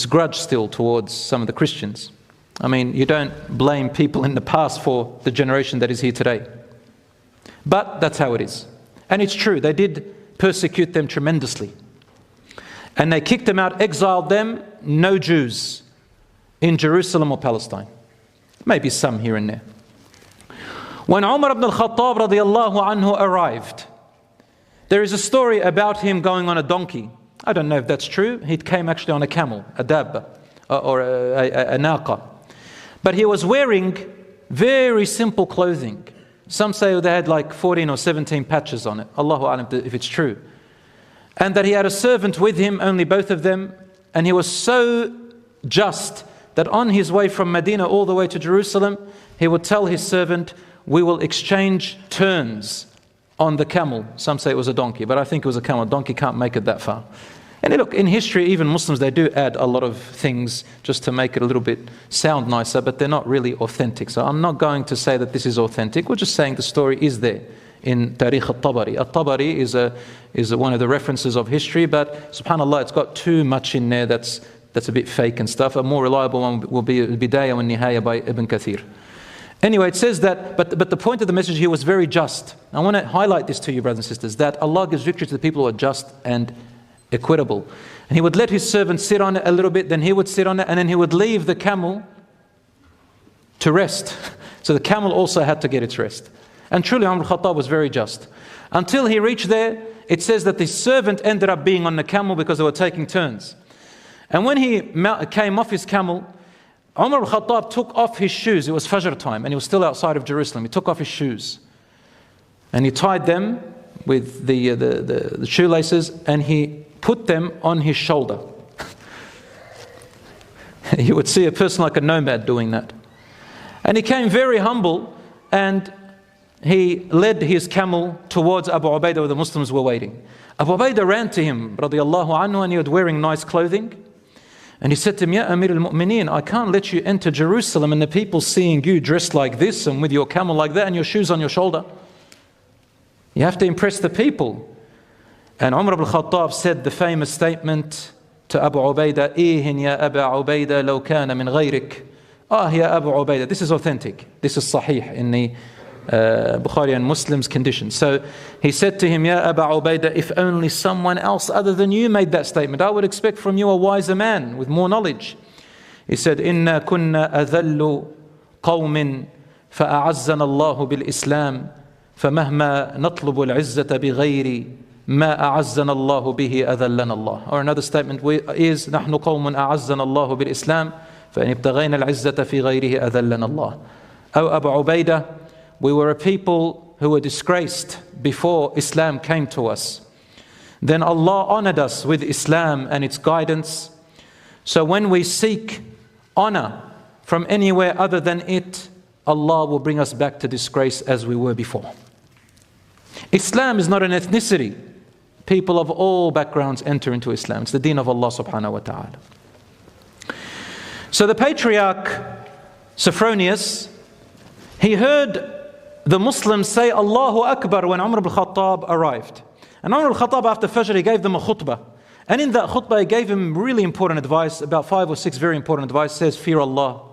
grudge still towards some of the Christians. I mean, you don't blame people in the past for the generation that is here today. But that's how it is. And it's true, they did persecute them tremendously. And they kicked them out, exiled them, no Jews in Jerusalem or Palestine. Maybe some here and there. When Umar ibn al-Khattab radiallahu anhu arrived, there is a story about him going on a donkey. I don't know if that's true. He came actually on a camel, a dabba, or a naqa. But he was wearing very simple clothing. Some say they had like 14 or 17 patches on it. Allahu A'lam if it's true. And that he had a servant with him, only both of them. And he was so just that on his way from Medina all the way to Jerusalem, he would tell his servant, we will exchange turns on the camel. Some say it was a donkey, but I think it was a camel. A donkey can't make it that far. And look, in history, even Muslims, they do add a lot of things just to make it a little bit sound nicer, but they're not really authentic. So I'm not going to say that this is authentic. We're just saying the story is there in Tarikh al-Tabari. Al-Tabari is one of the references of history, but subhanAllah, it's got too much in there that's a bit fake and stuff. A more reliable one will be Al-Bidayah wa Nihaya by Ibn Kathir. Anyway, it says that, but the point of the message here was very just. I want to highlight this to you, brothers and sisters, that Allah gives victory to the people who are just and equitable. And He would let His servant sit on it a little bit, then He would sit on it, and then He would leave the camel to rest. So the camel also had to get its rest. And truly, Umar al-Khattab was very just. Until he reached there, it says that the servant ended up being on the camel because they were taking turns. And when he came off his camel, Umar al-Khattab took off his shoes. It was Fajr time, and he was still outside of Jerusalem. He took off his shoes, and he tied them with the shoelaces, and he put them on his shoulder. You would see a person like a nomad doing that. And he came very humble, and he led his camel towards Abu Ubaidah where the Muslims were waiting. Abu Ubaidah ran to him, radiyallahu anhu, and he was wearing nice clothing. And he said to him, Ya Amir al-Mu'mineen, I can't let you enter Jerusalem and the people seeing you dressed like this and with your camel like that and your shoes on your shoulder. You have to impress the people. And Umar ibn Khattab said the famous statement to Abu Ubaidah, Ihin ya Abu Ubaidah law kana min ghayrik. Ya Abu Ubaidah. This is authentic. This is sahih in the Bukhari and Muslim's condition. So he said to him, Ya Abu Ubaidah, if only someone else other than you made that statement, I would expect from you a wiser man with more knowledge. He said, Inna kunna adhallu qawmin fa'a'azzana Allahu bil-Islam famahma natlubu al-izzata bighayri ma a'azzana Allahu bihi adhallana Allah. Or another statement is, Nahnu qawmun a'azzana Allahu bil-Islam fa'in ibtaghayna al-izzata fi ghayrihi adhallana Allah. O Abu Ubaidah, we were a people who were disgraced before Islam came to us. Then Allah honored us with Islam and its guidance. So when we seek honor from anywhere other than it, Allah will bring us back to disgrace as we were before. Islam is not an ethnicity. People of all backgrounds enter into Islam. It's the deen of Allah subhanahu wa ta'ala. So the patriarch Sophronius, he heard the Muslims say Allahu Akbar when Umar ibn Khattab arrived. And Umar ibn Khattab after Fajr, he gave them a khutbah. And in that khutbah, he gave them really important advice, about 5 or 6 very important advice. It says, fear Allah.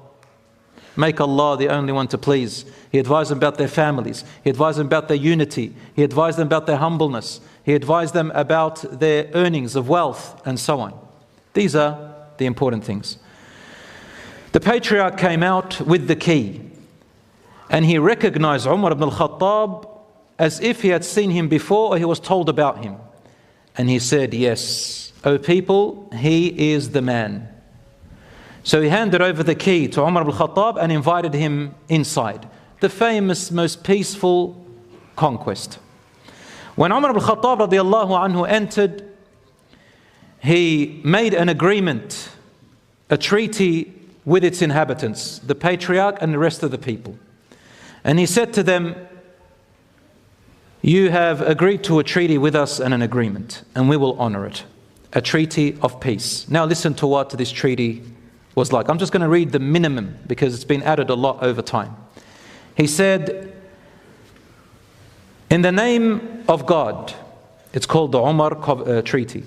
Make Allah the only one to please. He advised them about their families. He advised them about their unity. He advised them about their humbleness. He advised them about their earnings of wealth and so on. These are the important things. The patriarch came out with the key. And he recognized Umar ibn al-Khattab as if he had seen him before or he was told about him. And he said, yes, O people, he is the man. So he handed over the key to Umar ibn al-Khattab and invited him inside. The famous, most peaceful conquest. When Umar ibn al-Khattab radiyallahu anhu entered, he made an agreement, a treaty with its inhabitants, the patriarch and the rest of the people. And he said to them, you have agreed to a treaty with us and an agreement, and we will honor it. A treaty of peace. Now listen to what this treaty was like. I'm just going to read the minimum because it's been added a lot over time. He said, in the name of God, it's called the Umar Treaty,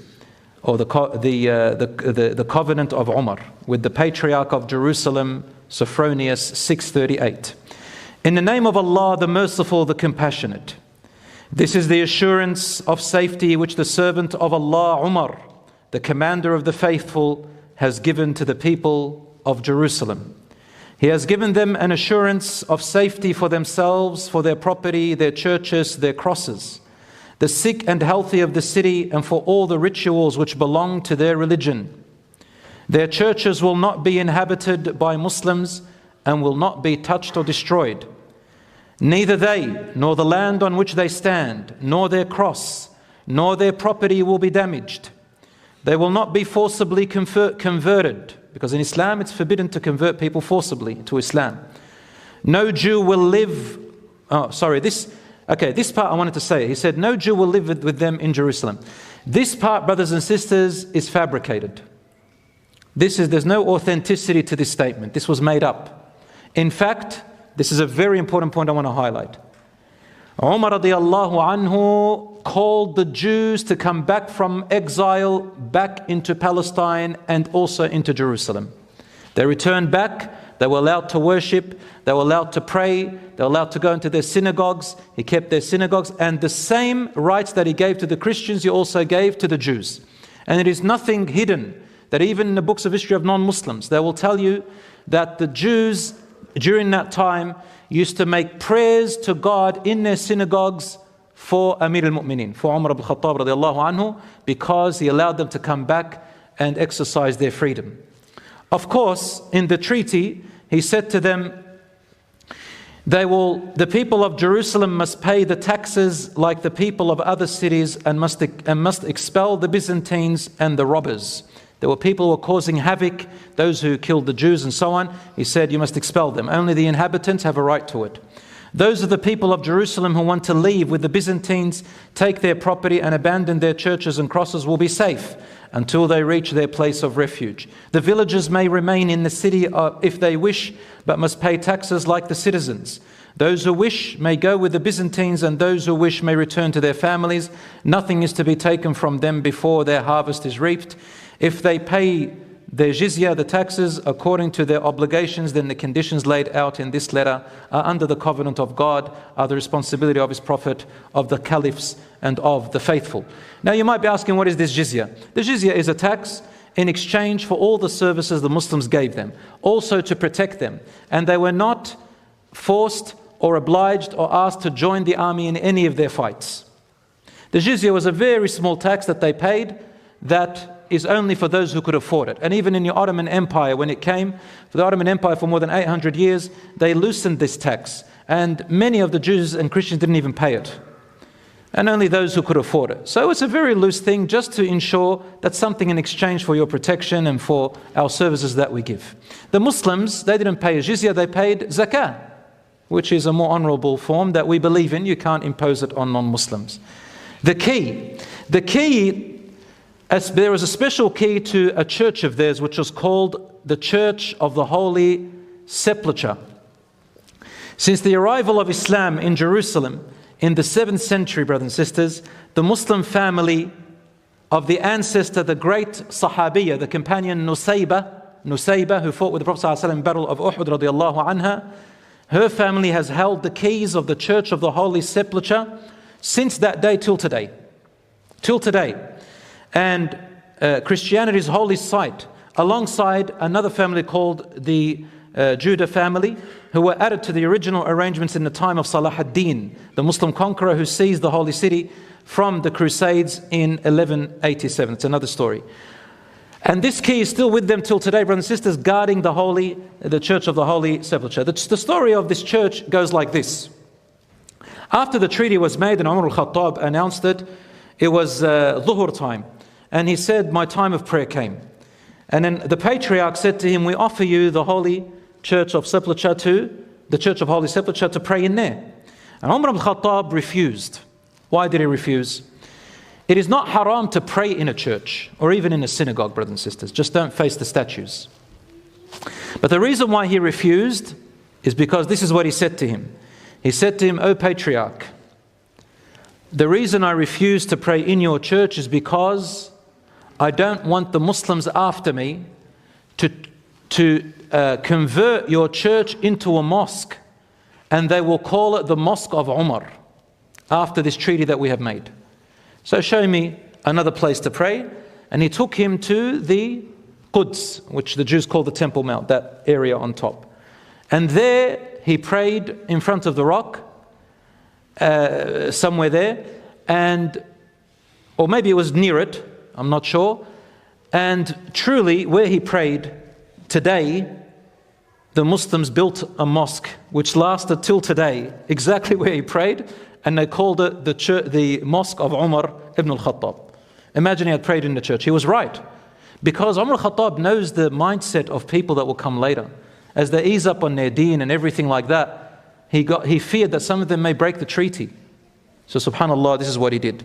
or the Covenant of Umar, with the Patriarch of Jerusalem, Sophronius, 638. In the name of Allah, the Merciful, the Compassionate. This is the assurance of safety which the servant of Allah, Umar, the commander of the faithful, has given to the people of Jerusalem. He has given them an assurance of safety for themselves, for their property, their churches, their crosses, the sick and healthy of the city, and for all the rituals which belong to their religion. Their churches will not be inhabited by Muslims and will not be touched or destroyed. Neither they, nor the land on which they stand, nor their cross, nor their property will be damaged. They will not be forcibly converted, because in Islam it's forbidden to convert people forcibly to Islam. No Jew will live, this Okay, this part I wanted to say. He said, no Jew will live with them in Jerusalem. This part, brothers and sisters, is fabricated. There's no authenticity to this statement. This was made up. In fact, this is a very important point I want to highlight. Umar radiallahu anhu called the Jews to come back from exile back into Palestine and also into Jerusalem. They returned back, they were allowed to worship, they were allowed to pray, they were allowed to go into their synagogues. He kept their synagogues, and the same rights that he gave to the Christians, he also gave to the Jews. And it is nothing hidden that even in the books of history of non-Muslims, they will tell you that the Jews during that time used to make prayers to God in their synagogues for Amir al-Mu'mineen, for Umar ibn Khattab radiallahu anhu, because he allowed them to come back and exercise their freedom. Of course, in the treaty, he said to them, the people of Jerusalem must pay the taxes like the people of other cities and must expel the Byzantines and the robbers. There were people who were causing havoc, those who killed the Jews and so on. He said, you must expel them. Only the inhabitants have a right to it. Those are the people of Jerusalem who want to leave with the Byzantines, take their property and abandon their churches and crosses will be safe until they reach their place of refuge. The villagers may remain in the city if they wish, but must pay taxes like the citizens. Those who wish may go with the Byzantines, and those who wish may return to their families. Nothing is to be taken from them before their harvest is reaped. If they pay their jizya, the taxes, according to their obligations, then the conditions laid out in this letter are under the covenant of God, are the responsibility of His Prophet, of the caliphs, and of the faithful. Now you might be asking, what is this jizya? The jizya is a tax in exchange for all the services the Muslims gave them, also to protect them. And they were not forced or obliged or asked to join the army in any of their fights. The jizya was a very small tax that they paid that is only for those who could afford it. And even in the Ottoman Empire, when it came, for the Ottoman Empire for more than 800 years, they loosened this tax. And many of the Jews and Christians didn't even pay it. And only those who could afford it. So it's a very loose thing just to ensure that something in exchange for your protection and for our services that we give. The Muslims, they didn't pay a jizya, they paid zakah, which is a more honorable form that we believe in. You can't impose it on non-Muslims. The key, there was a special key to a church of theirs, which was called the Church of the Holy Sepulchre. Since the arrival of Islam in Jerusalem in the 7th century, brothers and sisters, the Muslim family of the ancestor, the great Sahabiya, the companion Nusayba, who fought with the Prophet ﷺ in the Battle of Uhud radiallahu anha, her family has held the keys of the Church of the Holy Sepulchre since that day till today. Till today. And Christianity's holy site, alongside another family called the Judah family, who were added to the original arrangements in the time of Salah ad-Din, the Muslim conqueror who seized the holy city from the Crusades in 1187. It's another story. And this key is still with them till today, brothers and sisters, guarding the Church of the Holy Sepulchre. The story of this church goes like this. After the treaty was made and Umar al-Khattab announced it, it was Dhuhr time. And he said, my time of prayer came. And then the patriarch said to him, we offer you the Holy Church of Sepulchre the Church of Holy Sepulchre to pray in there. And Umar al-Khattab refused. Why did he refuse? It is not haram to pray in a church or even in a synagogue, brothers and sisters. Just don't face the statues. But the reason why he refused is because this is what he said to him. He said to him, O patriarch, the reason I refuse to pray in your church is because I don't want the Muslims after me to convert your church into a mosque, and they will call it the Mosque of Umar after this treaty that we have made. So show me another place to pray. And he took him to the Quds, which the Jews call the Temple Mount, that area on top. And there he prayed in front of the rock, somewhere there, or maybe it was near it, I'm not sure. And truly, where he prayed today, the Muslims built a mosque which lasted till today, exactly where he prayed, and they called it the Mosque of Umar ibn al-Khattab. Imagine he had prayed in the church. He was right, because Umar al-Khattab knows the mindset of people that will come later. As they ease up on their deen and everything like that, he feared that some of them may break the treaty. So subhanallah, this is what he did.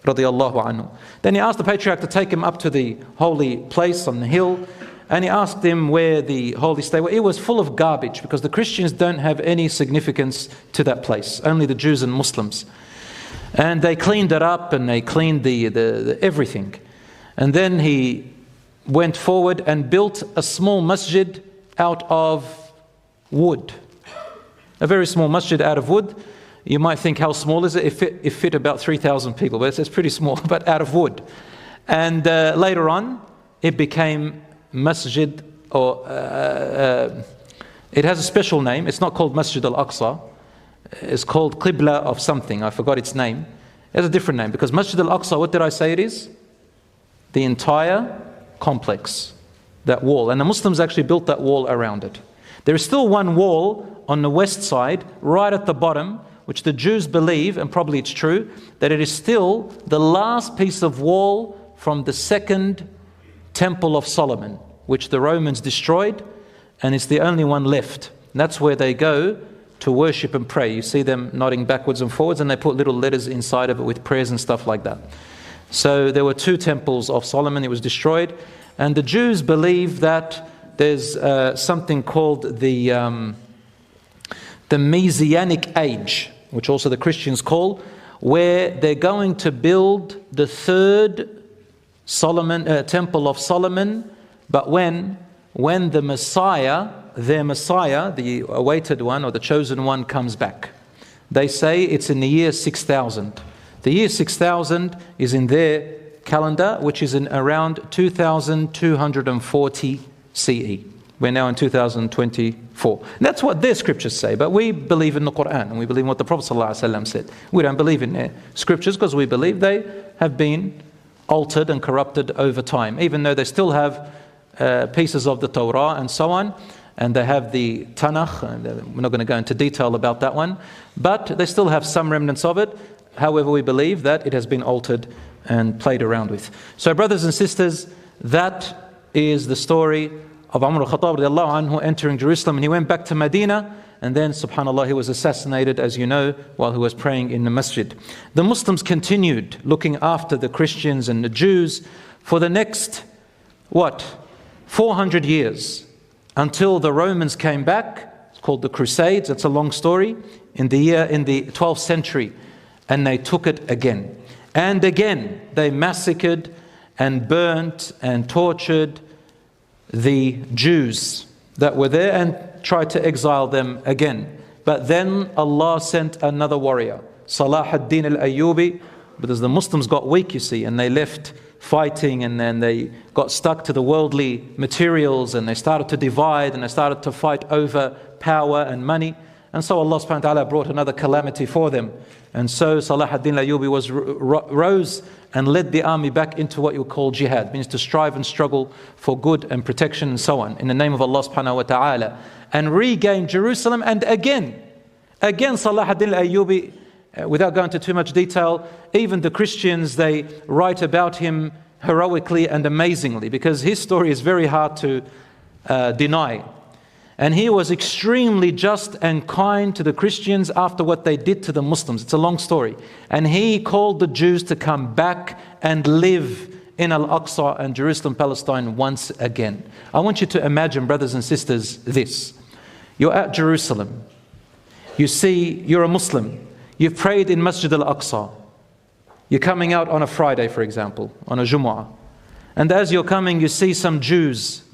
Radiyallahu anhu. Then he asked the patriarch to take him up to the holy place on the hill, and he asked him where the holy state was. It was full of garbage because the Christians don't have any significance to that place, only the Jews and Muslims. And they cleaned it up and they cleaned the everything. And then he went forward and built a small masjid out of wood. A very small masjid out of wood. You might think, how small is it? It fit about 3,000 people, but it's pretty small, but out of wood. And later on, it became masjid, or it has a special name. It's not called Masjid al-Aqsa. It's called Qibla of something. I forgot its name. It has a different name, because Masjid al-Aqsa, what did I say it is? The entire complex, that wall. And the Muslims actually built that wall around it. There is still one wall on the west side, right at the bottom, which the Jews believe, and probably it's true, that it is still the last piece of wall from the second Temple of Solomon, which the Romans destroyed, and it's the only one left. And that's where they go to worship and pray. You see them nodding backwards and forwards, and they put little letters inside of it with prayers and stuff like that. So there were two temples of Solomon. It was destroyed, and the Jews believe that there's something called the Messianic age, which also the Christians call, where they're going to build the third Temple of Solomon, but when the Messiah, their Messiah, the awaited one or the chosen one, comes back. They say it's in the year 6000. The year 6000 is in their calendar, which is in around 2240 CE. We're now in 2024. And that's what their scriptures say, but we believe in the Quran, and we believe in what the Prophet ﷺ said. We don't believe in their scriptures because we believe they have been altered and corrupted over time, even though they still have pieces of the Torah and so on, and they have the Tanakh, and we're not going to go into detail about that one, but they still have some remnants of it. However, we believe that it has been altered and played around with. So brothers and sisters, that is the story of Umar al-Khattab radiallahu anhu entering Jerusalem, and he went back to Medina, and then subhanallah he was assassinated, as you know, while he was praying in the masjid. The Muslims continued looking after the Christians and the Jews for the next 400 years, until the Romans came back. It's called the Crusades. It's a long story. In the 12th century, and they took it again and again. They massacred and burnt and tortured the Jews that were there and tried to exile them again. But then Allah sent another warrior, Salah ad-Din al-Ayyubi, because the Muslims got weak, you see, and they left fighting, and then they got stuck to the worldly materials, and they started to divide, and they started to fight over power and money. And so Allah subhanahu wa ta'ala brought another calamity for them. And so Salah ad-Din al-Ayyubi rose and led the army back into what you call jihad, means to strive and struggle for good and protection and so on, in the name of Allah subhanahu wa ta'ala, and regain Jerusalem. And again Salah ad-Din al-Ayyubi, without going into too much detail, even the Christians, they write about him heroically and amazingly, because his story is very hard to deny. And he was extremely just and kind to the Christians after what they did to the Muslims. It's a long story. And he called the Jews to come back and live in Al-Aqsa and Jerusalem, Palestine once again. I want you to imagine, brothers and sisters, this. You're at Jerusalem. You see, you're a Muslim. You've prayed in Masjid al-Aqsa. You're coming out on a Friday, for example, on a Jumu'ah. And as you're coming, you see some Jews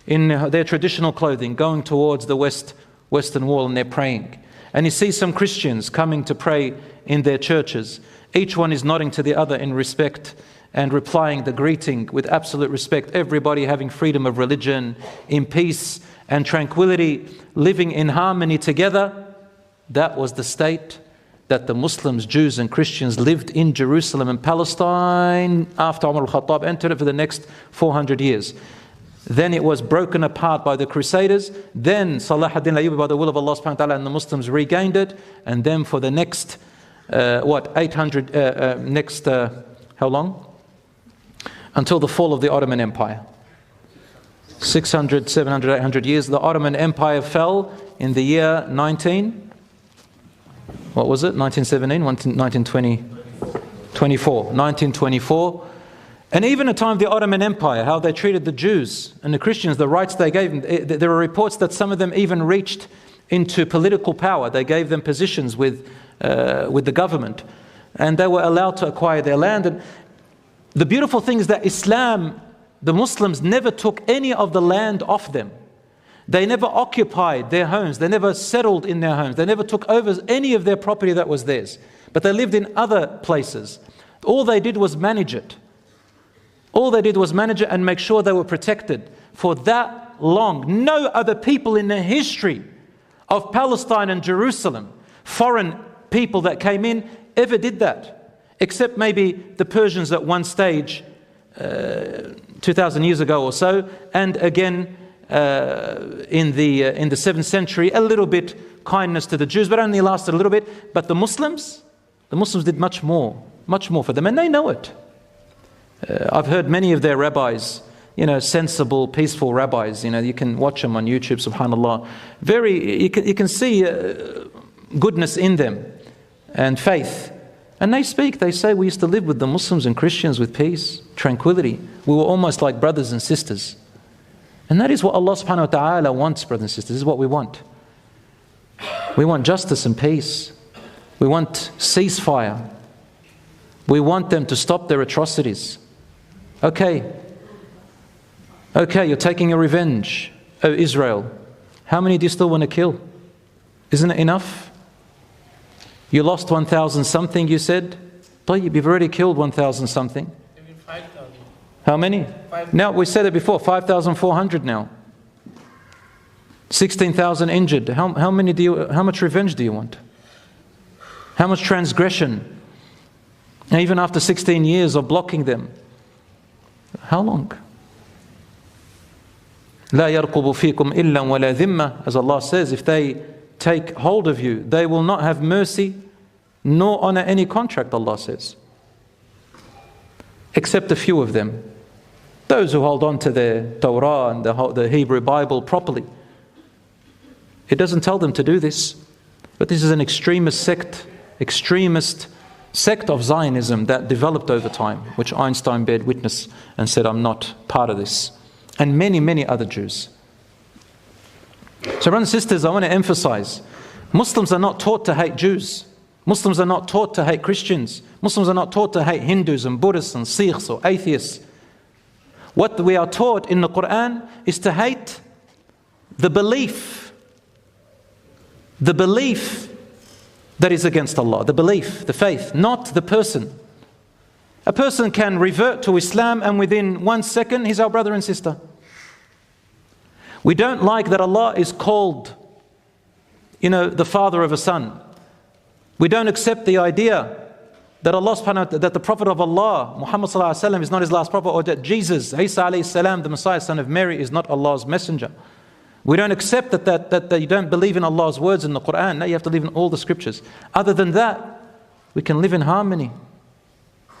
in their traditional clothing going towards the western wall, and they're praying. And you see some Christians coming to pray in their churches. Each one is nodding to the other in respect and replying the greeting with absolute respect. Everybody having freedom of religion, in peace and tranquility, living in harmony together. That was the state that the Muslims, Jews and Christians lived in Jerusalem and Palestine after Umar al-Khattab entered it for the next 400 years. Then it was broken apart by the Crusaders. Then Salah ad-Din al-Ayyubi, by the will of Allah subhanahu wa ta'ala, and the Muslims regained it. And then for the next, how long? Until the fall of the Ottoman Empire. 600, 700, 800 years. The Ottoman Empire fell in the year 19... what was it, 1917, 1920, 1924. And even at the time of the Ottoman Empire, how they treated the Jews and the Christians, the rights they gave them. There are reports that some of them even reached into political power. They gave them positions with the government, and they were allowed to acquire their land. And the beautiful thing is that Islam, the Muslims, never took any of the land off them. They never occupied their homes. They never settled in their homes. They never took over any of their property that was theirs. But they lived in other places. All they did was manage it. All they did was manage it and make sure they were protected for that long. No other people in the history of Palestine and Jerusalem, foreign people that came in, ever did that. Except maybe the Persians at one stage, 2,000 years ago or so, and again in the 7th century, a little bit kindness to the Jews, but only lasted a little bit. But the Muslims did much more for them, and they know it. I've heard many of their rabbis, sensible, peaceful rabbis. You can watch them on YouTube, subhanallah. You can see goodness in them and faith. And they say, we used to live with the Muslims and Christians with peace, tranquility. We were almost like brothers and sisters. And that is what Allah subhanahu wa ta'ala wants, brothers and sisters. This is what we want. We want justice and peace. We want ceasefire. We want them to stop their atrocities. Okay, you're taking your revenge, oh Israel. How many do you still want to kill? Isn't it enough? You lost 1,000 something, you said? You've already killed 1,000 something. 5,000. How many? 5,000. Now, we said it before, 5,400 now. 16,000 injured. How much revenge do you want? How much transgression? And even after 16 years of blocking them, how long? لا يرقب فيكم إلا ولا ذمة, as Allah says, if they take hold of you, they will not have mercy nor honor any contract, Allah says. Except a few of them. Those who hold on to their Torah and the Hebrew Bible properly. It doesn't tell them to do this. But this is an extremist sect of Zionism that developed over time, which Einstein bared witness and said, I'm not part of this. And many, many other Jews. So brothers and sisters, I want to emphasize, Muslims are not taught to hate Jews. Muslims are not taught to hate Christians. Muslims are not taught to hate Hindus and Buddhists and Sikhs or atheists. What we are taught in the Quran is to hate the belief that is against Allah, the faith, not the person. A person can revert to Islam and within 1 second he's our brother and sister. We don't like that Allah is called, the father of a son. We don't accept the idea that that the Prophet of Allah, Muhammad sallallahu alaihi wasallam, is not his last prophet, or that Jesus, Isa alayhi salam, the Messiah, son of Mary, is not Allah's messenger. We don't accept that you don't believe in Allah's words in the Quran. No, you have to believe in all the scriptures. Other than that, we can live in harmony.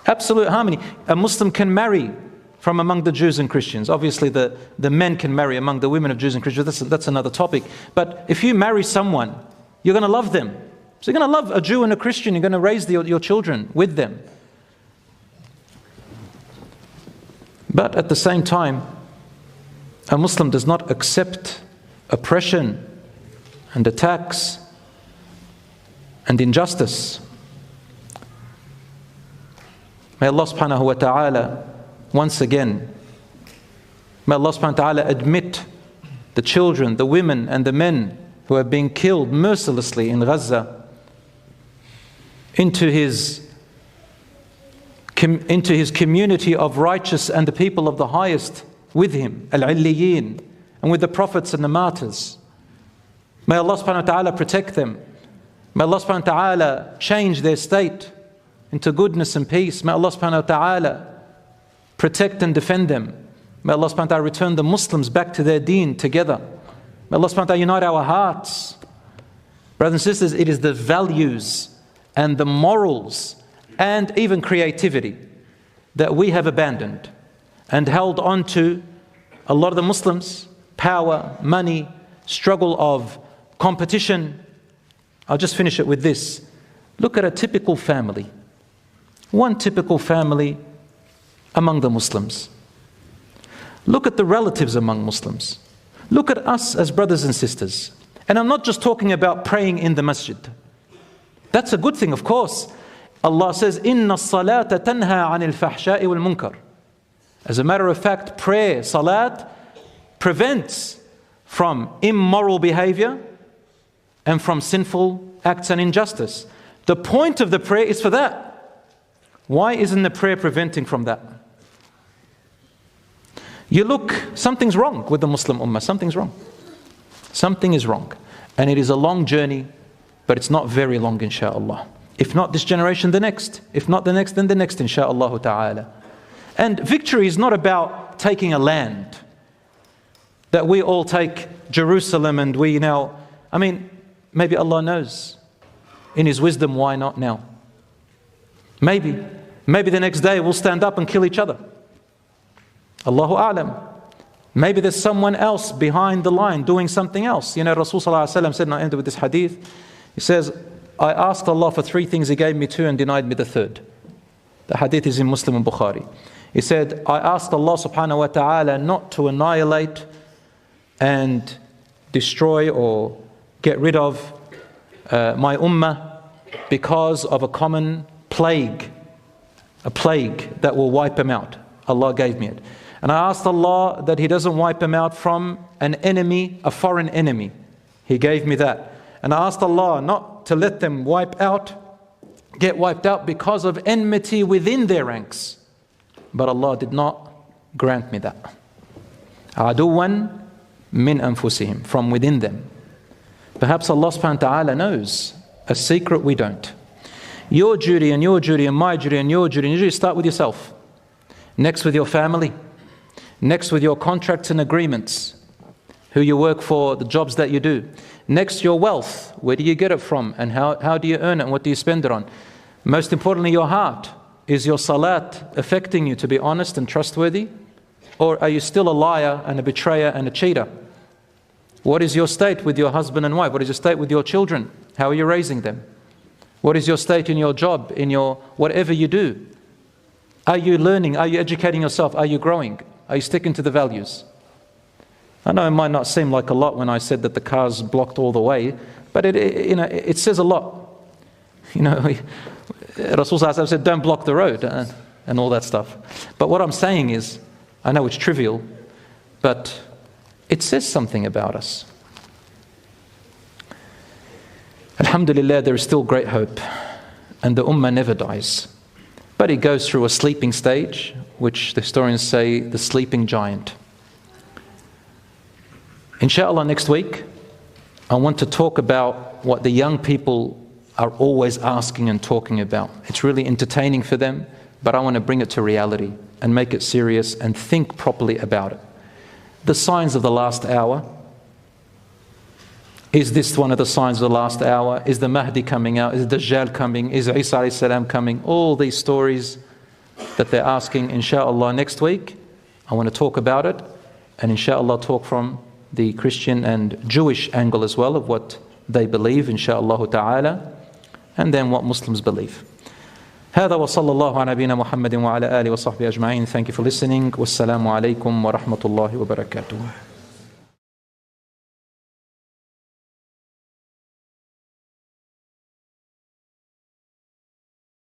Absolute harmony. A Muslim can marry from among the Jews and Christians. Obviously, the men can marry among the women of Jews and Christians. That's another topic. But if you marry someone, you're going to love them. So you're going to love a Jew and a Christian. You're going to raise your children with them. But at the same time, a Muslim does not accept oppression and attacks and injustice. May Allah subhanahu wa ta'ala once again, may Allah subhanahu wa ta'ala admit the children, the women and the men who are being killed mercilessly in Gaza into his community of righteous and the people of the highest with him, al-'illiyin, and with the prophets and the martyrs. May Allah subhanahu wa ta'ala protect them. May Allah subhanahu wa ta'ala change their state into goodness and peace. May Allah subhanahu wa ta'ala protect and defend them. May Allah subhanahu wa ta'ala return the Muslims back to their deen together. May Allah subhanahu wa ta'ala unite our hearts. Brothers and sisters, it is the values and the morals and even creativity that we have abandoned and held on to. A lot of the Muslims, power, money, struggle of competition. I'll just finish it with this. Look at a typical family. One typical family among the Muslims. Look at the relatives among Muslims. Look at us as brothers and sisters. And I'm not just talking about praying in the masjid. That's a good thing, of course. Allah says, "Inna as-salata tanha 'anil fahsha'i wal munkar." As a matter of fact, prayer, salat, prevents from immoral behavior and from sinful acts and injustice. The point of the prayer is for that. Why isn't the prayer preventing from that? You look, something's wrong with the Muslim Ummah. Something's wrong. Something is wrong. And it is a long journey, but it's not very long, insha'Allah. If not this generation, the next. If not the next, then the next, insha'Allah ta'ala. And victory is not about taking a land. That we all take Jerusalem and we now, maybe Allah knows in His wisdom why not now. Maybe the next day we'll stand up and kill each other. Allahu A'lam. Maybe there's someone else behind the line doing something else. Rasul Sallallahu Alaihi Wasallam said, and I end with this hadith, he says, I asked Allah for 3 things, He gave me 2 and denied me the 3rd. The hadith is in Muslim and Bukhari. He said, I asked Allah subhanahu wa ta'ala not to annihilate and destroy or get rid of my ummah because of a common plague, a plague that will wipe them out. Allah gave me it. And I asked Allah that He doesn't wipe them out from an enemy, a foreign enemy. He gave me that. And I asked Allah not to let them get wiped out because of enmity within their ranks. But Allah did not grant me that. Aduwan min anfusihim, from within them. Perhaps Allah subhanahu wa ta'ala knows a secret we don't. Your duty and your duty and my duty and your duty, start with yourself. Next with your family. Next with your contracts and agreements. Who you work for, the jobs that you do. Next, your wealth. Where do you get it from? And how do you earn it? And what do you spend it on? Most importantly, your heart. Is your salat affecting you to be honest and trustworthy? Or are you still a liar and a betrayer and a cheater? What is your state with your husband and wife? What is your state with your children? How are you raising them? What is your state in your job, in your whatever you do? Are you learning? Are you educating yourself? Are you growing? Are you sticking to the values? I know it might not seem like a lot when I said that the car's blocked all the way, but it says a lot. Rasul said, don't block the road and all that stuff. But what I'm saying is, I know it's trivial, but it says something about us. Alhamdulillah, there is still great hope, and the ummah never dies. But it goes through a sleeping stage, which the historians say the sleeping giant. Inshallah, next week, I want to talk about what the young people are always asking and talking about. It's really entertaining for them, but I want to bring it to reality and make it serious and think properly about it. The signs of the last hour. Is this one of the signs of the last hour? Is the Mahdi coming out? Is Dajjal coming? Is Isa alayhi salam coming? All these stories that they're asking, inshallah, next week, I want to talk about it, and inshallah talk from the Christian and Jewish angle as well of what they believe, inshallah ta'ala, and then what Muslims believe. هذا وصلى الله على نبينا محمد وعلى آله وصحبه أجمعين. Thank you for listening. والسلام عليكم ورحمة الله وبركاته.